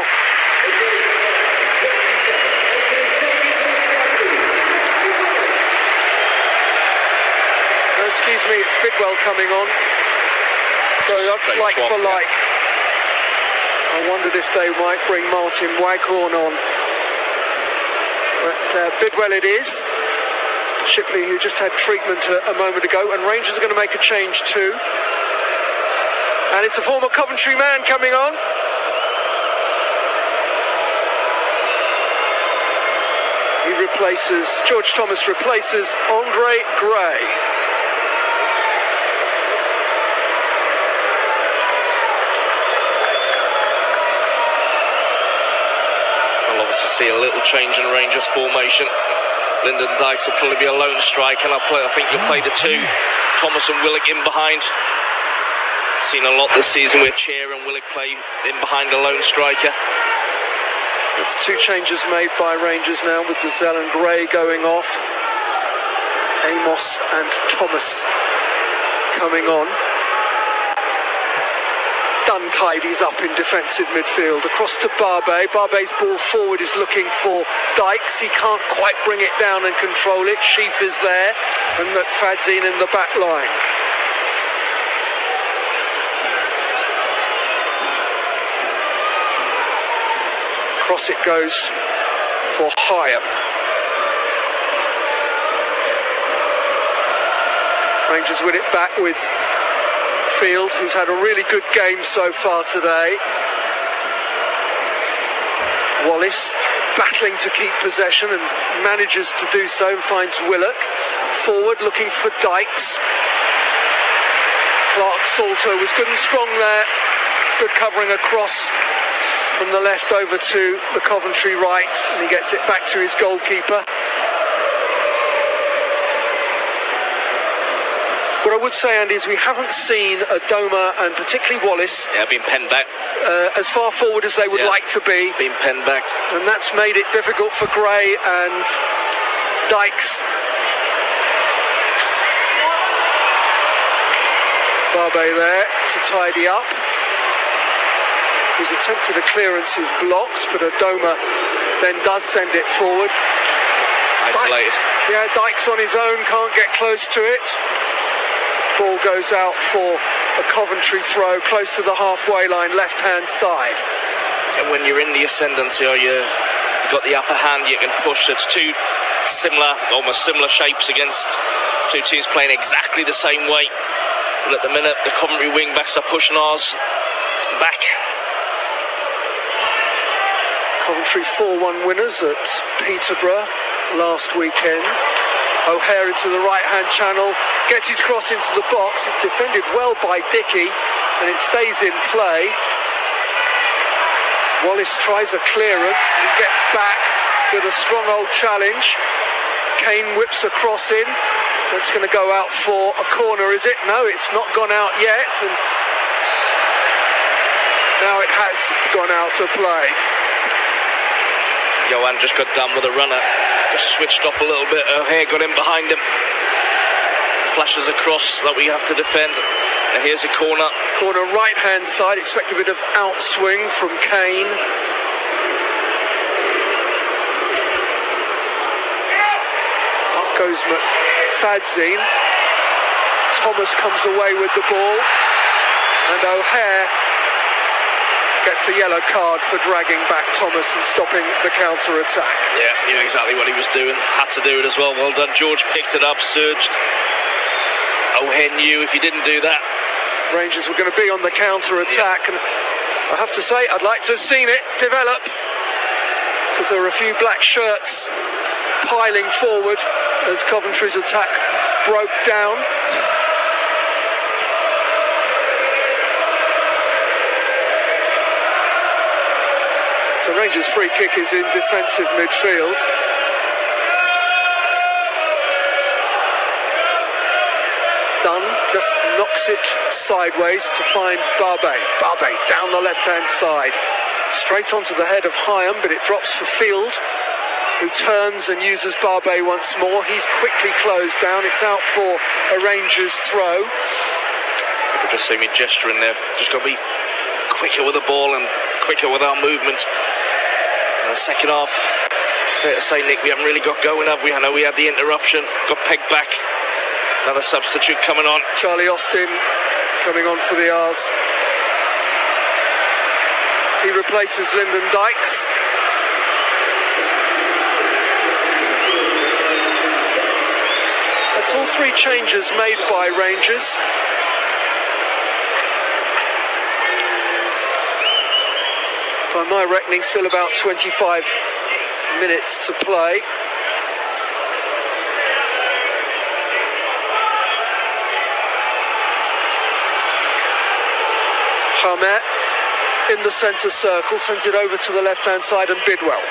No, excuse me, it's Bidwell coming on. So that's like swap, for like. I wondered if they might bring Martin Waghorn on. But Bidwell it is. Shipley, who just had treatment a moment ago, and Rangers are going to make a change too. And it's a former Coventry man coming on. George Thomas replaces Andre Gray. We'll obviously see a little change in Rangers formation. Lyndon Dykes will probably be a lone striker, and I think you'll play the 2, Thomas and Willock in behind. Seen a lot this season where Chair and Willock play in behind a lone striker. It's 2 changes made by Rangers now, with Dazelle and Gray going off. Amos and Thomas coming on. Dunn tidies up in defensive midfield. Across to Barbe. Barbe's ball forward is looking for Dykes. He can't quite bring it down and control it. Sheaf is there, and McFadzean in the back line. Across it goes for Hyam. Rangers win it back with Field, who's had a really good game so far today. Wallace battling to keep possession and manages to do so, and finds Willock. Forward looking for Dykes. Clark Salter was good and strong there. Good covering across from the left over to the Coventry right, and he gets it back to his goalkeeper. What I would say, Andy, is we haven't seen Adoma and particularly Wallace being penned back as far forward as they would like to be. Being penned back. And that's made it difficult for Gray and Dykes. Barbe there to tidy up. His attempt at a clearance is blocked, but Adoma then does send it forward. Isolated. Dykes on his own, can't get close to it. Ball goes out for a Coventry throw, close to the halfway line, left-hand side. And when you're in the ascendancy, or you've got the upper hand, you can push. It's 2 almost similar shapes against 2 teams playing exactly the same way. But at the minute, the Coventry wing-backs are pushing ours back. Coventry 4-1 winners at Peterborough last weekend. O'Hare into the right-hand channel, gets his cross into the box. It's defended well by Dickey, and it stays in play. Wallace tries a clearance, and he gets back with a strong old challenge. Kane whips a cross in. That's going to go out for a corner, is it? No, it's not gone out yet, and now it has gone out of play. Johan just got done with a runner, just switched off a little bit. O'Hare got in behind him, flashes across that we have to defend, and here's a corner right hand side. Expect a bit of outswing from Kane. Up goes McFadzean. Thomas comes away with the ball, and O'Hare gets a yellow card for dragging back Thomas and stopping the counter-attack. Yeah, he knew exactly what he was doing. Had to do it as well. Well done. George picked it up, surged. O'Hare knew if he didn't do that, Rangers were going to be on the counter-attack. And I have to say, I'd like to have seen it develop, because there were a few black shirts piling forward as Coventry's attack broke down. The Rangers' free kick is in defensive midfield. Dunn just knocks it sideways to find Barbe. Barbe down the left-hand side. Straight onto the head of Hyam, but it drops for Field. who turns and uses Barbe once more. He's quickly closed down. It's out for a Rangers throw. You can just see me gesturing there. Just got to be quicker with the ball and quicker with our movement. In the second half, it's fair to say, Nick, we haven't really got going, have we? I know we had the interruption, got pegged back. Another substitute coming on. Charlie Austin coming on for the R's. He replaces Lyndon Dykes. That's all three changes made by Rangers. By my reckoning, still about 25 minutes to play. Hamer in the centre circle, sends it over to the left-hand side, and Bidwell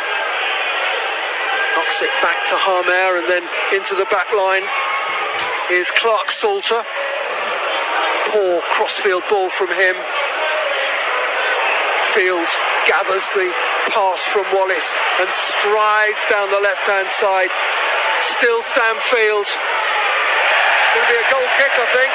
knocks it back to Hamer, and then into the back line is Clark Salter. Poor crossfield ball from him. Field gathers the pass from Wallace and strides down the left-hand side. Still Stanfield. It's going to be a goal kick, I think.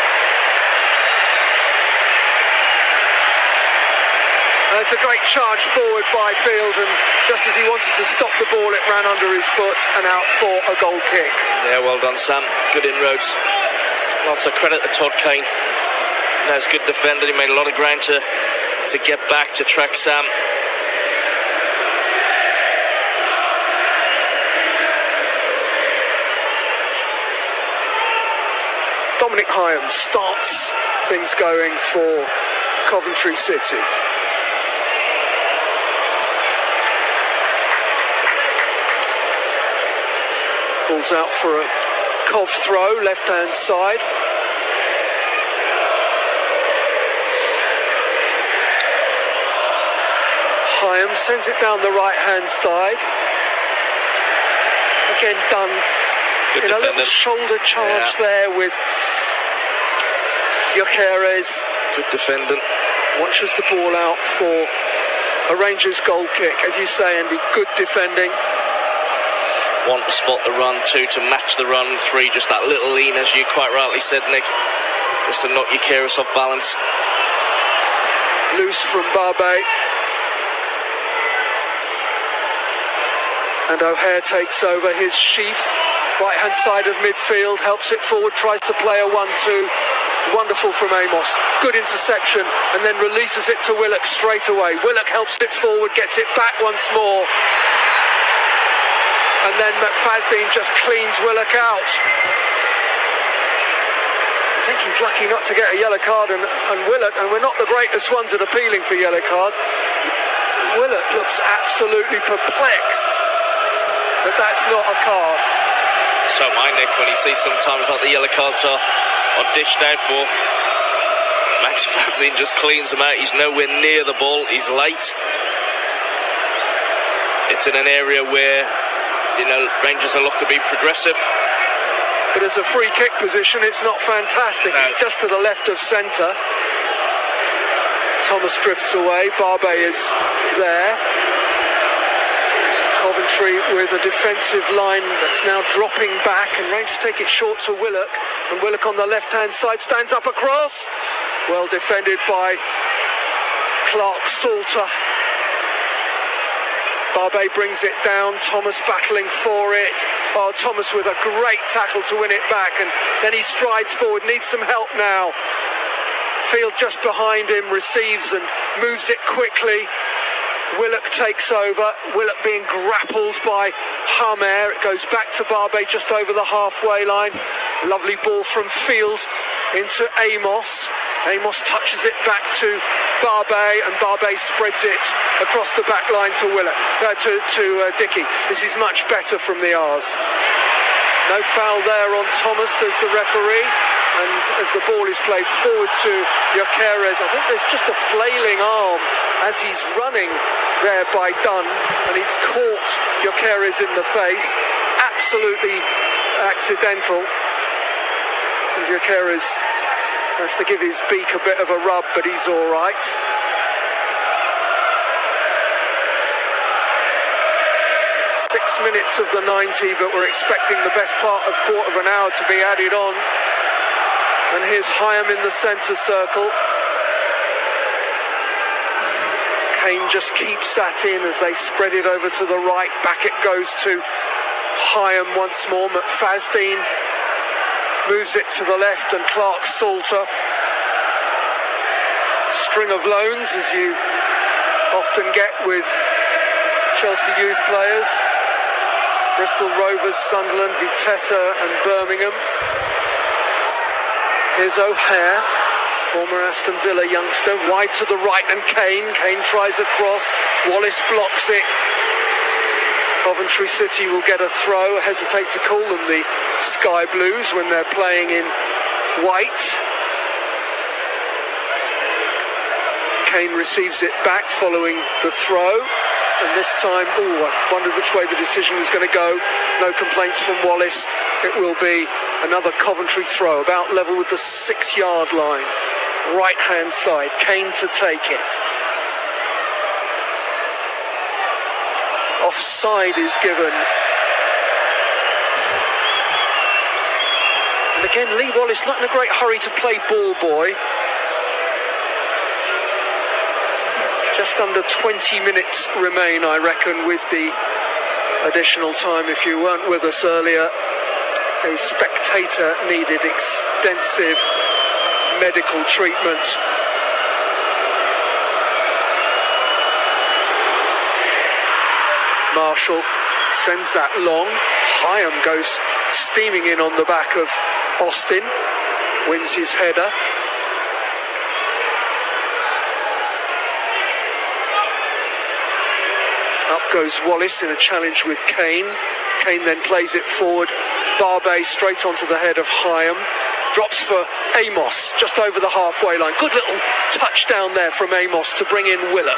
It's a great charge forward by Field, and just as he wanted to stop the ball, it ran under his foot and out for a goal kick. Yeah, well done, Sam. Good inroads. Lots of credit to Todd Kane. That's good defender. He made a lot of ground to get back, to track Sam. Dominic Hyams starts things going for Coventry City. Ball's out for a Cov throw, left-hand side. Hyams sends it down the right-hand side. Again done Good in a little shoulder charge there with Gyökeres. Good defending. Watches the ball out for a Rangers goal kick. As you say, Andy, good defending. 1, to spot the run. 2, to match the run. 3, just that little lean, as you quite rightly said, Nick, just to knock Gyökeres off balance. Loose from Barbe. And O'Hare takes over his sheaf. Right-hand side of midfield, helps it forward, tries to play a 1-2. Wonderful from Amos. Good interception, and then releases it to Willock straight away. Willock helps it forward, gets it back once more. And then McFadden just cleans Willock out. I think he's lucky not to get a yellow card, and Willock, and we're not the greatest ones at appealing for yellow card. Willock looks absolutely perplexed that that's not a card. So my Nick, when he sees sometimes like the yellow cards are dished out for, Max Fadzin just cleans him out. He's nowhere near the ball. He's late. It's in an area where, you know, Rangers are looked to be progressive. But as a free kick position, it's not fantastic. No. It's just to the left of centre. Thomas drifts away. Barbe is there. Coventry with a defensive line that's now dropping back, and Rangers take it short to Willock, and Willock on the left-hand side stands up across. Well defended by Clark Salter. Barbe brings it down, Thomas battling for it. Oh, Thomas with a great tackle to win it back, and then he strides forward, needs some help now. Field just behind him, receives and moves it quickly. Willock takes over, Willock being grappled by Hamer. It goes back to Barbe just over the halfway line. Lovely ball from Field into Amos. Amos touches it back to Barbe, and Barbe spreads it across the back line to Willock, to Dickey. This is much better from the R's. No foul there on Thomas, says the referee. And as the ball is played forward to Gyökeres, I think there's just a flailing arm as he's running there by Dunn, and it's caught Gyökeres in the face. Absolutely accidental. And Gyökeres has to give his beak a bit of a rub, but he's all right. 6 minutes of the 90, but we're expecting the best part of quarter of an hour to be added on. And here's Hyam in the centre circle. Kane just keeps that in as they spread it over to the right. Back it goes to Hyam once more. McFadzean moves it to the left, and Clark Salter. String of loans, as you often get with Chelsea youth players. Bristol Rovers, Sunderland, Vitesse and Birmingham. Here's O'Hare, former Aston Villa youngster, wide to the right, and Kane tries a cross. Wallace blocks it. Coventry City will get a throw. I hesitate to call them the Sky Blues when they're playing in white. Kane receives it back following the throw, and this time, I wondered which way the decision was going to go. No complaints from Wallace. It will be another Coventry throw, about level with the 6-yard line. Right hand side, Kane to take it. Offside is given. And again, Lee Wallace not in a great hurry to play ball boy. Just under 20 minutes remain, I reckon, with the additional time. If you weren't with us earlier, a spectator needed extensive medical treatment. Marshall sends that long. Hyam goes steaming in on the back of Austin, wins his header. Up goes Wallace in a challenge with Kane. Kane then plays it forward. Barbe straight onto the head of Hyam. Drops for Amos just over the halfway line. Good little touchdown there from Amos to bring in Willock.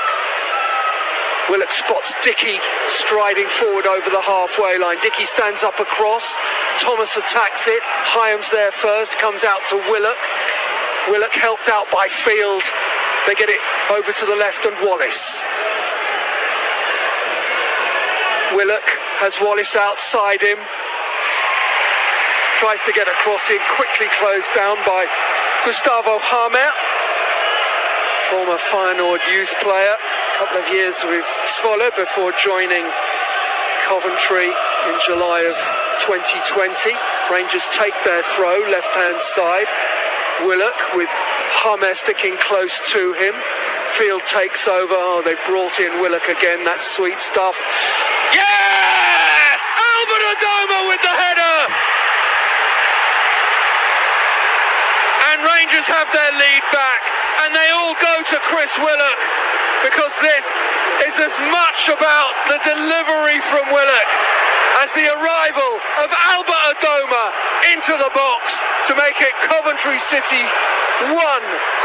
Willock spots Dickey striding forward over the halfway line. Dickey stands up across. Thomas attacks it. Hyam's there first. Comes out to Willock. Willock helped out by Field. They get it over to the left, and Wallace. Willock has Wallace outside him. Tries to get across in, quickly closed down by Gustavo Hamer, former Feyenoord youth player. A couple of years with Zwolle before joining Coventry in July of 2020. Rangers take their throw, left-hand side. Willock with Hamer sticking close to him. Field takes over. Oh, they brought in Willock again. That's sweet stuff. Yes! Albert Adoma with the header! And Rangers have their lead back. And they all go to Chris Willock, because this is as much about the delivery from Willock as the arrival of Albert Adoma into the box to make it Coventry City 1,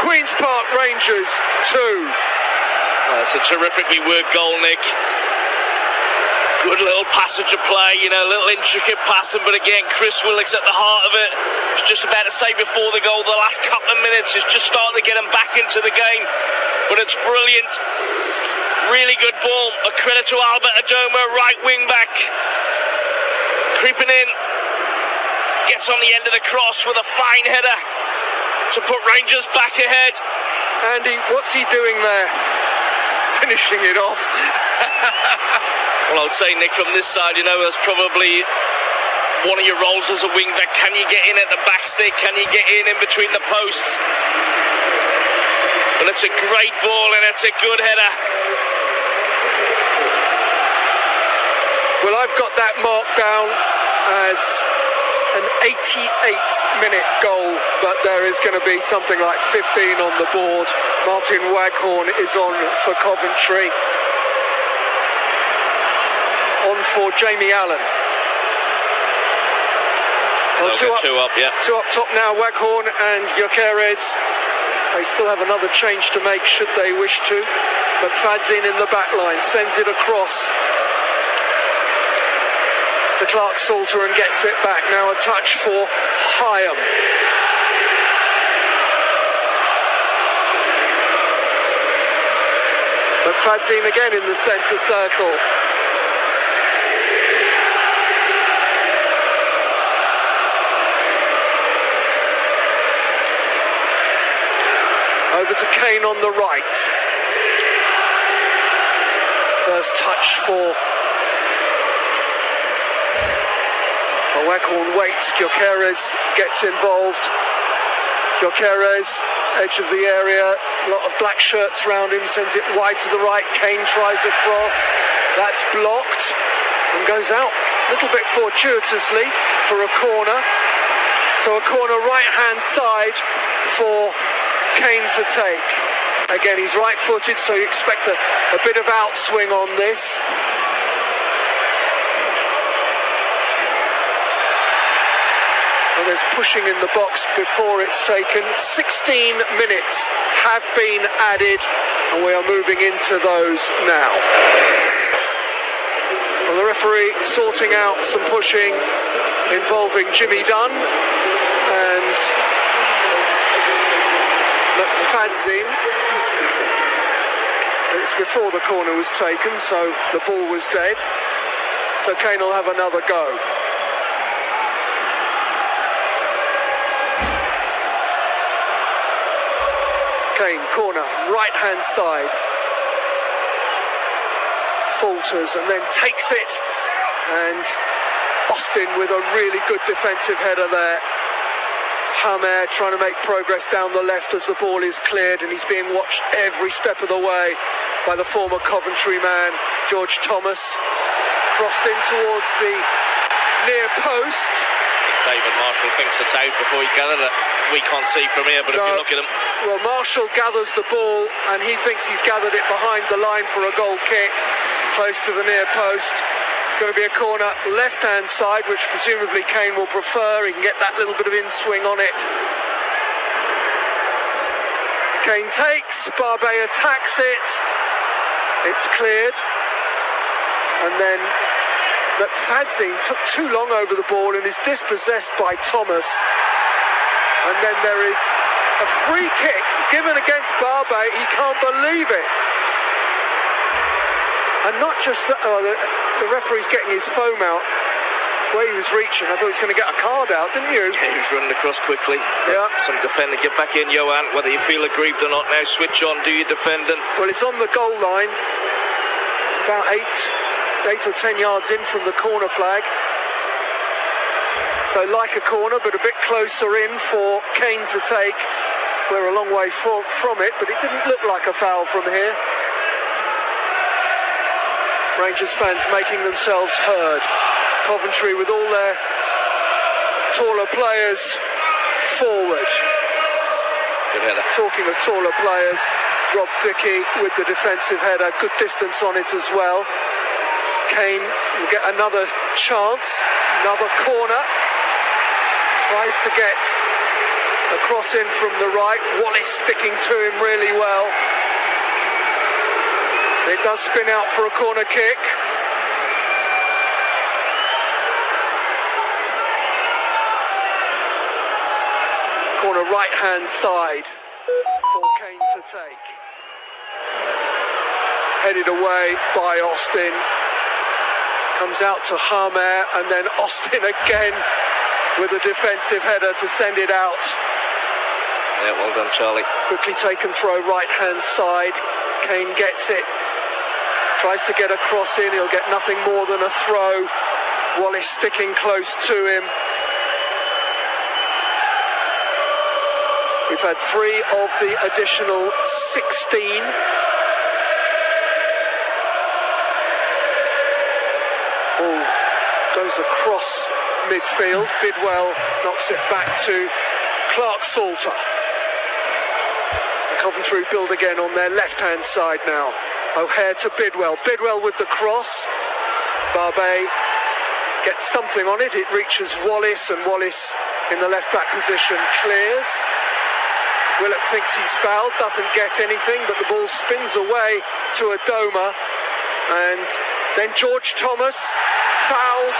Queen's Park Rangers 2. That's a terrifically worked goal, Nick. Good little passage of play, little intricate passing, but again, Chris Willock's at the heart of it. I was just about to say before the goal, the last couple of minutes is just starting to get him back into the game, but it's brilliant. Really good ball. A credit to Albert Adoma, right wing back. Creeping in, gets on the end of the cross with a fine header to put Rangers back ahead. Andy, what's he doing there? Finishing it off. Well, I would say, Nick, from this side, that's probably one of your roles as a wing back. Can you get in at the back stick? Can you get in between the posts? But it's a great ball and it's a good header. Well, I've got that marked down as an 88th minute goal, but there is going to be something like 15 on the board. Martin Waghorn is on for Coventry. On for Jamie Allen. Well, two up top now, Waghorn and Gyökeres. They still have another change to make should they wish to. McFadzean in the back line, sends it across to Clark Salter and gets it back. Now a touch for Hyam. McFadzean again in the centre circle. over to Kane on the right. First touch for Waghorn waits. Gyökeres gets involved. Gyökeres, edge of the area, a lot of black shirts around him, sends it wide to the right. Kane tries a cross. That's blocked and goes out a little bit fortuitously for a corner. So a corner right-hand side for Kane to take. Again, he's right-footed, so you expect a bit of outswing on this. And there's pushing in the box before it's taken. 16 minutes have been added, and we are moving into those now. Well, the referee sorting out some pushing involving Jimmy Dunn and McFadzean. It's before the corner was taken, so the ball was dead. So Kane will have another go. Kane, corner, right-hand side. Falters and then takes it. And Austin with a really good defensive header there. Hamer trying to make progress down the left as the ball is cleared, and he's being watched every step of the way by the former Coventry man, George Thomas. Crossed in towards the near post. David Marshall thinks it's out before he gathered it. We can't see from here, but if you look at him. Well, Marshall gathers the ball, and he thinks he's gathered it behind the line for a goal kick, close to the near post. It's going to be a corner left-hand side, which presumably Kane will prefer. He can get that little bit of in-swing on it. Kane takes, Barbet attacks it. It's cleared. And then McFadzean took too long over the ball and is dispossessed by Thomas. And then there is a free kick given against Barbet. He can't believe it. And not just that, the referee's getting his foam out where he was reaching. I thought he was going to get a card out, didn't you? Yeah, he was running across quickly. Yeah. Some defender, get back in, Johan. Whether you feel aggrieved or not, now switch on, do your defending. Well, it's on the goal line, about 8 or 10 yards in from the corner flag. So like a corner, but a bit closer in for Kane to take. We're a long way from it, but it didn't look like a foul from here. Rangers fans making themselves heard. Coventry with all their taller players forward. Good header. Talking of taller players, Rob Dickie with the defensive header, good distance on it as well. Kane will get another chance, another corner. Tries to get a cross in from the right. Wallace sticking to him really well. It does spin out for a corner kick. Corner right-hand side for Kane to take. Headed away by Austin. Comes out to Hamer, and then Austin again with a defensive header to send it out. Yeah, well done, Charlie. Quickly taken throw right-hand side. Kane gets it. Tries to get a cross in. He'll get nothing more than a throw. Wallace sticking close to him. We've had 3 of the additional 16. Ball goes across midfield. Bidwell knocks it back to Clark Salter. Coventry build again on their left-hand side now. O'Hare to Bidwell. Bidwell with the cross. Barbet gets something on it. It reaches Wallace, and Wallace in the left-back position clears. Willett thinks he's fouled, doesn't get anything, but the ball spins away to Adoma. And then George Thomas fouled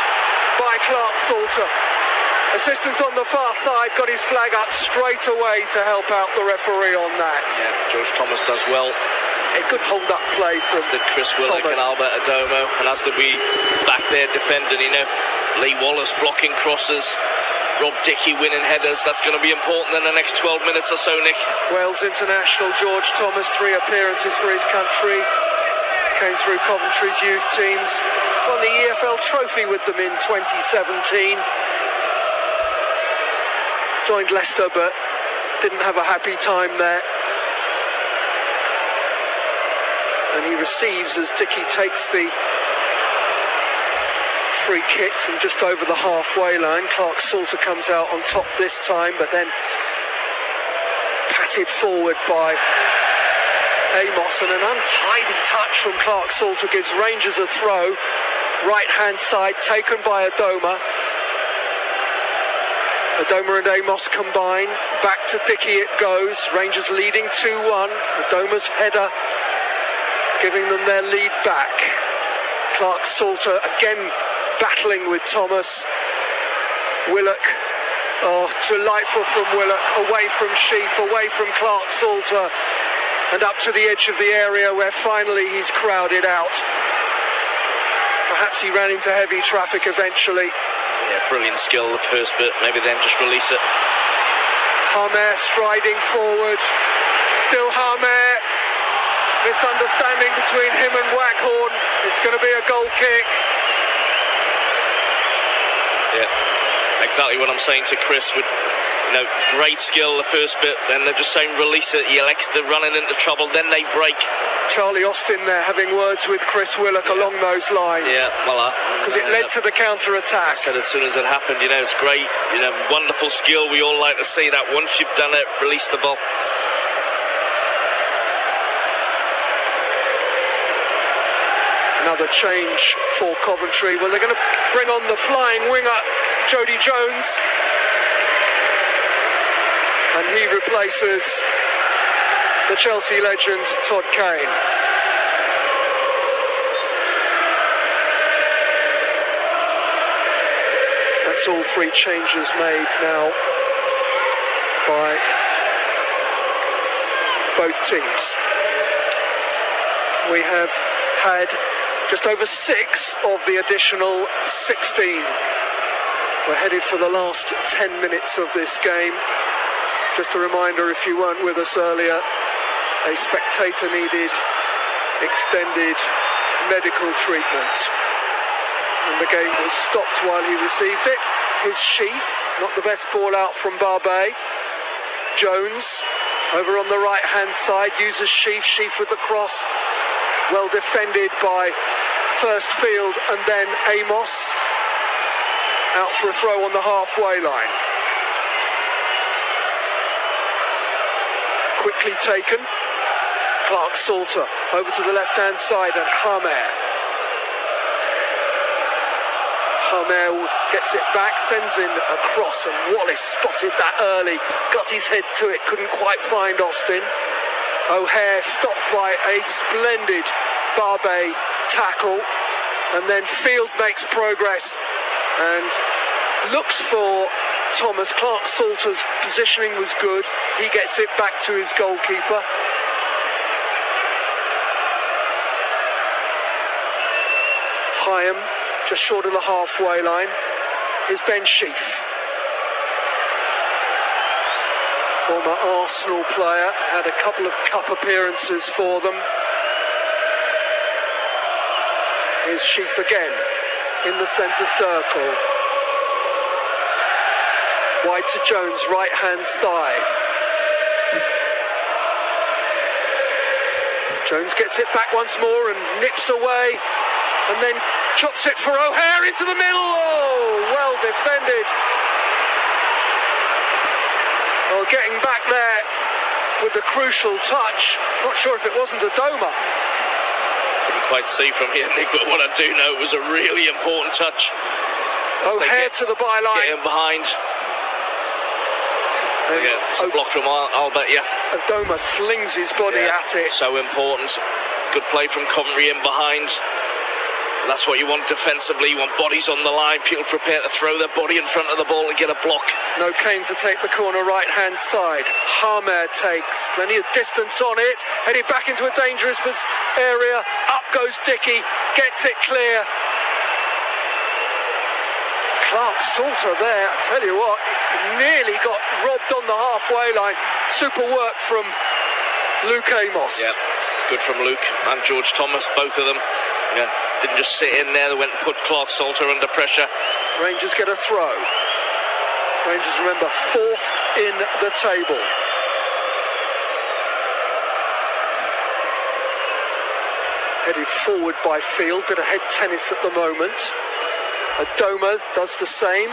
by Clark Salter. Assistants on the far side got his flag up straight away to help out the referee on that. Yeah, George Thomas does well. a good hold-up play from As did Chris Willock Thomas. and Albert Adomo, and as did we back there defending, Lee Wallace blocking crosses, Rob Dickey winning headers. That's going to be important in the next 12 minutes or so, Nick. Wales international George Thomas, 3 appearances for his country. Came through Coventry's youth teams. Won the EFL trophy with them in 2017. Joined Leicester, but didn't have a happy time there. And he receives as Dickey takes the free kick from just over the halfway line. Clark Salter comes out on top this time, but then patted forward by Amos, and an untidy touch from Clark Salter gives Rangers a throw. Right hand side taken by Adoma. Adoma and Amos combine. Back to Dickey it goes. Rangers leading 2-1. Adoma's header giving them their lead back. Clark Salter again battling with Thomas. Willock, delightful from Willock, away from Sheaf, away from Clark Salter, and up to the edge of the area where finally he's crowded out. Perhaps he ran into heavy traffic eventually. Yeah, brilliant skill the first bit, maybe then just release it. Hamer striding forward, still Hamer. Misunderstanding between him and Waghorn. It's going to be a goal kick. Yeah, exactly what I'm saying to Chris. With great skill the first bit, then they're just saying release it. He elects to running into trouble, then they break. Charlie Austin there having words with Chris Willock along those lines. Yeah, well, because it led to the counter-attack. I said as soon as it happened, it's great. Wonderful skill. We all like to see that. Once you've done it, release the ball. Another change for Coventry. Well, they're going to bring on the flying winger, Jody Jones. And he replaces the Chelsea legend, Todd Kane. That's all 3 changes made now by both teams. We have had just over 6 of the additional 16. We're headed for the last 10 minutes of this game. Just a reminder, if you weren't with us earlier, a spectator needed extended medical treatment, and the game was stopped while he received it. His Sheaf, not the best ball out from Barbet. Jones over on the right hand side uses Sheaf with the cross, well defended by first Field and then Amos, out for a throw on the halfway line. Quickly taken. Clark Salter over to the left hand side, and Hamer gets it back, sends in a cross, and Wallace spotted that early, got his head to it, couldn't quite find Austin. O'Hare stopped by a splendid Barbet tackle, and then Field makes progress and looks for Thomas. Clark Salter's positioning was good. He gets it back to his goalkeeper. Hyam just short of the halfway line. Here's Ben Sheaf, former Arsenal player, had a couple of cup appearances for them. Here's Sheaf again in the centre circle. Wide to Jones, right hand side. Jones gets it back once more and nips away, and then chops it for O'Hare into the middle. Oh, well defended. Well, getting back there with the crucial touch. Not sure if it wasn't Adoma. Couldn't quite see from here, Nick, but what I do know was a really important touch. O'Hare to the byline. Get him behind. It's a block from Albert, yeah. Adoma flings his body at it. So important. Good play from Coventry in behind. That's what you want defensively. You want bodies on the line, people prepared to throw their body in front of the ball and get a block. No Kane to take the corner right-hand side. Hamer takes plenty of distance on it, headed back into a dangerous area. Up goes Dickey, gets it clear. Clark Salter there, I tell you what, nearly got robbed on the halfway line. Super work from Luke Amos. Yeah, good from Luke and George Thomas, both of them. Yeah, didn't just sit in there, they went and put Clark Salter under pressure. Rangers get a throw. Rangers, remember, 4th in the table. Headed forward by Field, bit of head tennis at the moment. Adoma does the same.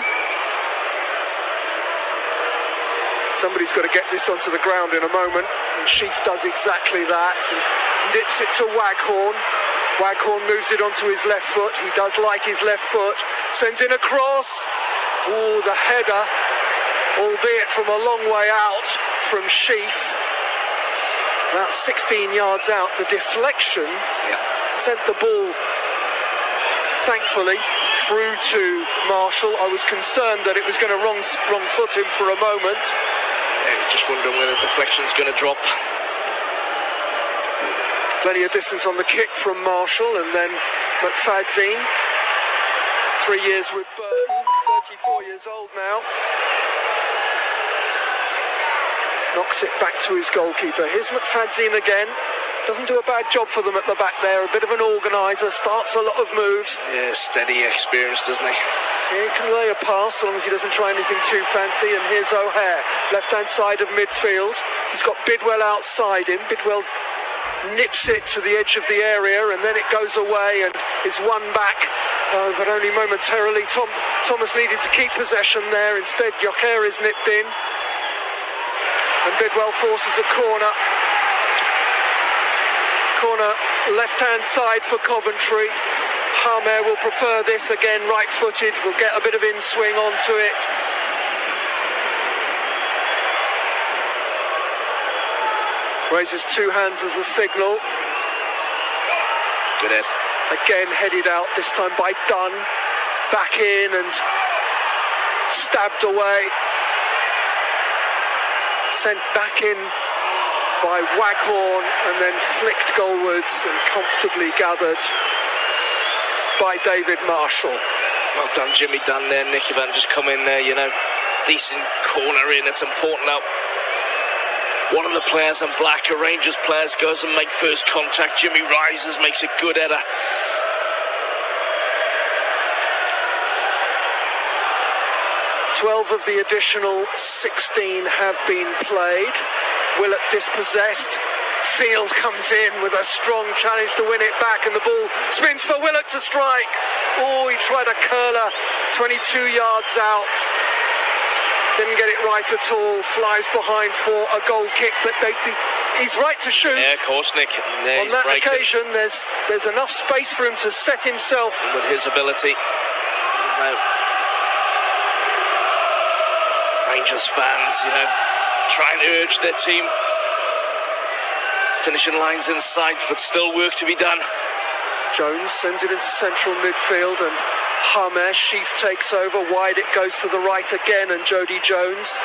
Somebody's got to get this onto the ground in a moment, and Sheaf does exactly that and nips it to Waghorn. Waghorn moves it onto his left foot. He does like his left foot. Sends in a cross. Oh, the header, albeit from a long way out from Sheaf. About 16 yards out. The deflection sent the ball, thankfully, through to Marshall. I was concerned that it was going to wrong foot him for a moment. Yeah, just wondering where the deflection's going to drop. Plenty of distance on the kick from Marshall, and then McFadzean, 3 years with Burton, 34 years old now. Knocks it back to his goalkeeper. Here's McFadzean again. Doesn't do a bad job for them at the back there. A bit of an organiser, starts a lot of moves. Yeah, steady experience, doesn't he? Yeah, he can lay a pass so long as he doesn't try anything too fancy. And here's O'Hare, left-hand side of midfield. He's got Bidwell outside him. Bidwell nips it to the edge of the area, and then it goes away and is won back, but only momentarily. Thomas needed to keep possession there. Instead, Joker is nipped in, and Bidwell forces a corner. Corner left-hand side for Coventry. Hamer will prefer this again, right-footed. Will get a bit of in-swing onto it. Raises two hands as a signal. Good head. Again headed out, this time by Dunn. Back in and stabbed away. Sent back in by Waghorn and then flicked goalwards and comfortably gathered by David Marshall. Well done, Jimmy Dunn there. Nicky Van just come in there, you know. Decent corner in, it's important now. One of the players in black, a Rangers players, goes and make first contact. Jimmy rises, makes a good header. Twelve of the additional 16 have been played. Willett dispossessed. Field comes in with a strong challenge to win it back, and the ball spins for Willett to strike. Oh, he tried a curler, 22 yards out. Didn't get it right at all. Flies behind for a goal kick, but he's right to shoot. Yeah, of course, Nick. Yeah, on that occasion, there's enough space for him to set himself. With his ability. No. Rangers fans, you know, try and urge their team. Finishing lines inside, but still work to be done. Jones sends it into central midfield, and Hamer, Sheaf takes over. Wide it goes to the right again, and Jody Jones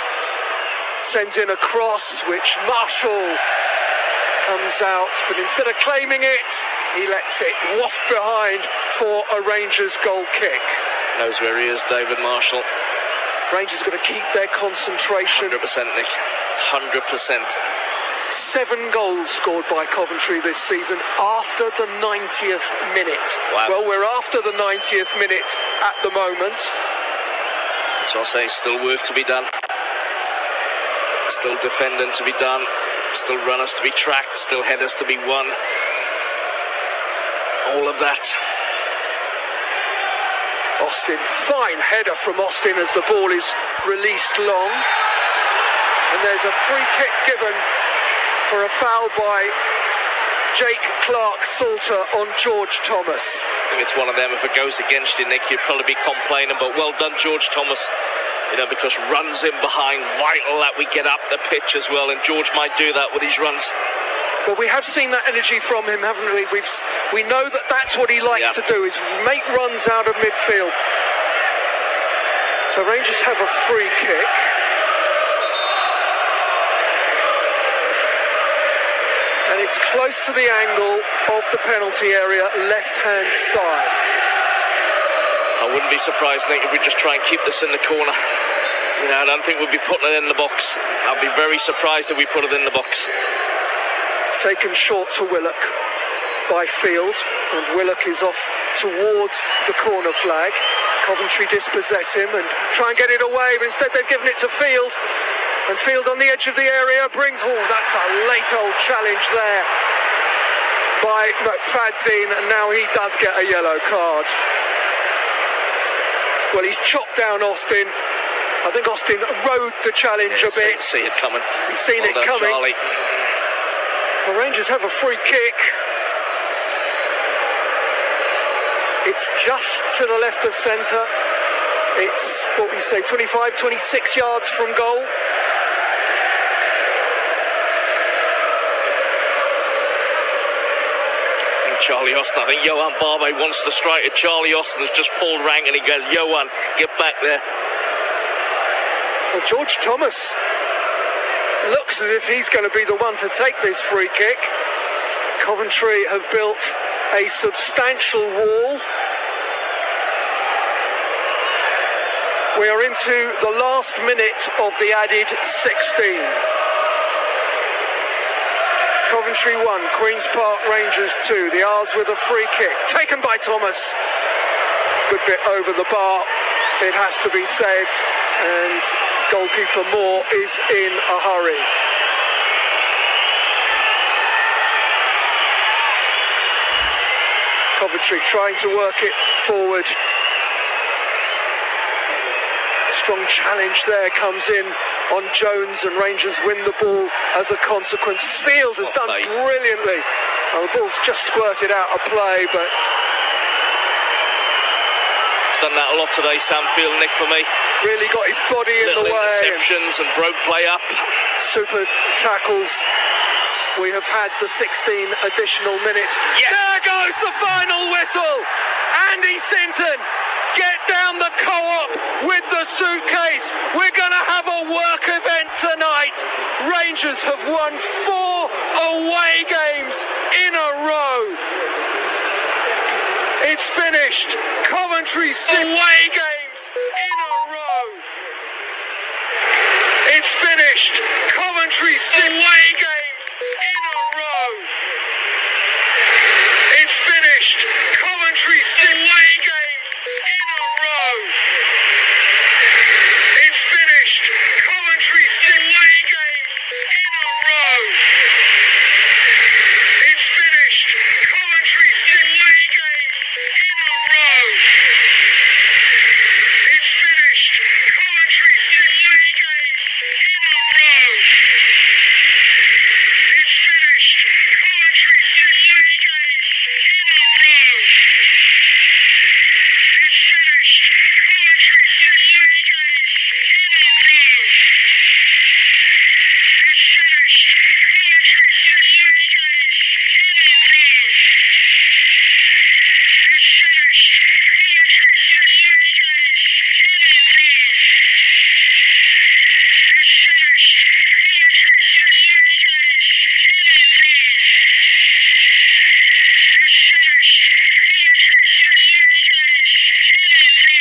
sends in a cross, which Marshall comes out, but instead of claiming it, he lets it waft behind for a Rangers goal kick. Knows where he is, David Marshall. Rangers got to keep their concentration. 100%, Nick. 100%. 7 goals scored by Coventry this season after the 90th minute. Wow. Well, we're after the 90th minute at the moment. So I'll say still work to be done. Still defending to be done. Still runners to be tracked. Still headers to be won. All of that. Austin, fine header from Austin as the ball is released long. And there's a free kick given for a foul by Jake Clark-Salter on George Thomas. I think it's one of them. If it goes against you, Nick, you'd probably be complaining, but well done, George Thomas, you know, because runs in behind, vital that we get up the pitch as well, and George might do that with his runs. But we have seen that energy from him, haven't we? We know that that's what he likes to do, is make runs out of midfield. So Rangers have a free kick. And it's close to the angle of the penalty area, left-hand side. I wouldn't be surprised, Nick, if we just try and keep this in the corner. You know, I don't think we'll be putting it in the box. I'd be very surprised if we put it in the box. It's taken short to Willock by Field, and Willock is off towards the corner flag. Coventry dispossess him and try and get it away, but instead they've given it to Field. And Field on the edge of the area brings... Oh, that's a late old challenge there by McFadzean, and now he does get a yellow card. Well, he's chopped down Austin. I think Austin rode the challenge a bit. See it coming. He's seen it coming. Charlie. The Rangers have a free kick. It's just to the left of centre. It's, what we say, 25, 26 yards from goal. Charlie Austin, I think Johan Barbe wants to strike at Charlie Austin, has just pulled rank and he goes, Johan, get back there. Well, George Thomas looks as if he's going to be the one to take this free kick. Coventry have built a substantial wall. We are into the last minute of the added 16. Coventry 1, Queen's Park Rangers 2. The R's with a free kick, taken by Thomas. Good bit over the bar, it has to be said, and goalkeeper Moore is in a hurry. Coventry trying to work it forward. Strong challenge there comes in on Jones, and Rangers win the ball as a consequence. Field has done brilliantly. Well, the ball's just squirted out of play, but... He's done that a lot today, Sam Field, Nick, for me. Really got his body in the way. Interceptions and broke play up. Super tackles. We have had the 16 additional minutes. Yes. There goes the final whistle. Andy Sinton, get down the co-op with the suitcase. We're going to have a work event tonight. Rangers have won 4 away games in a row. It's finished. Coventry 6 away games in a row. It's finished. Coventry 6 away games.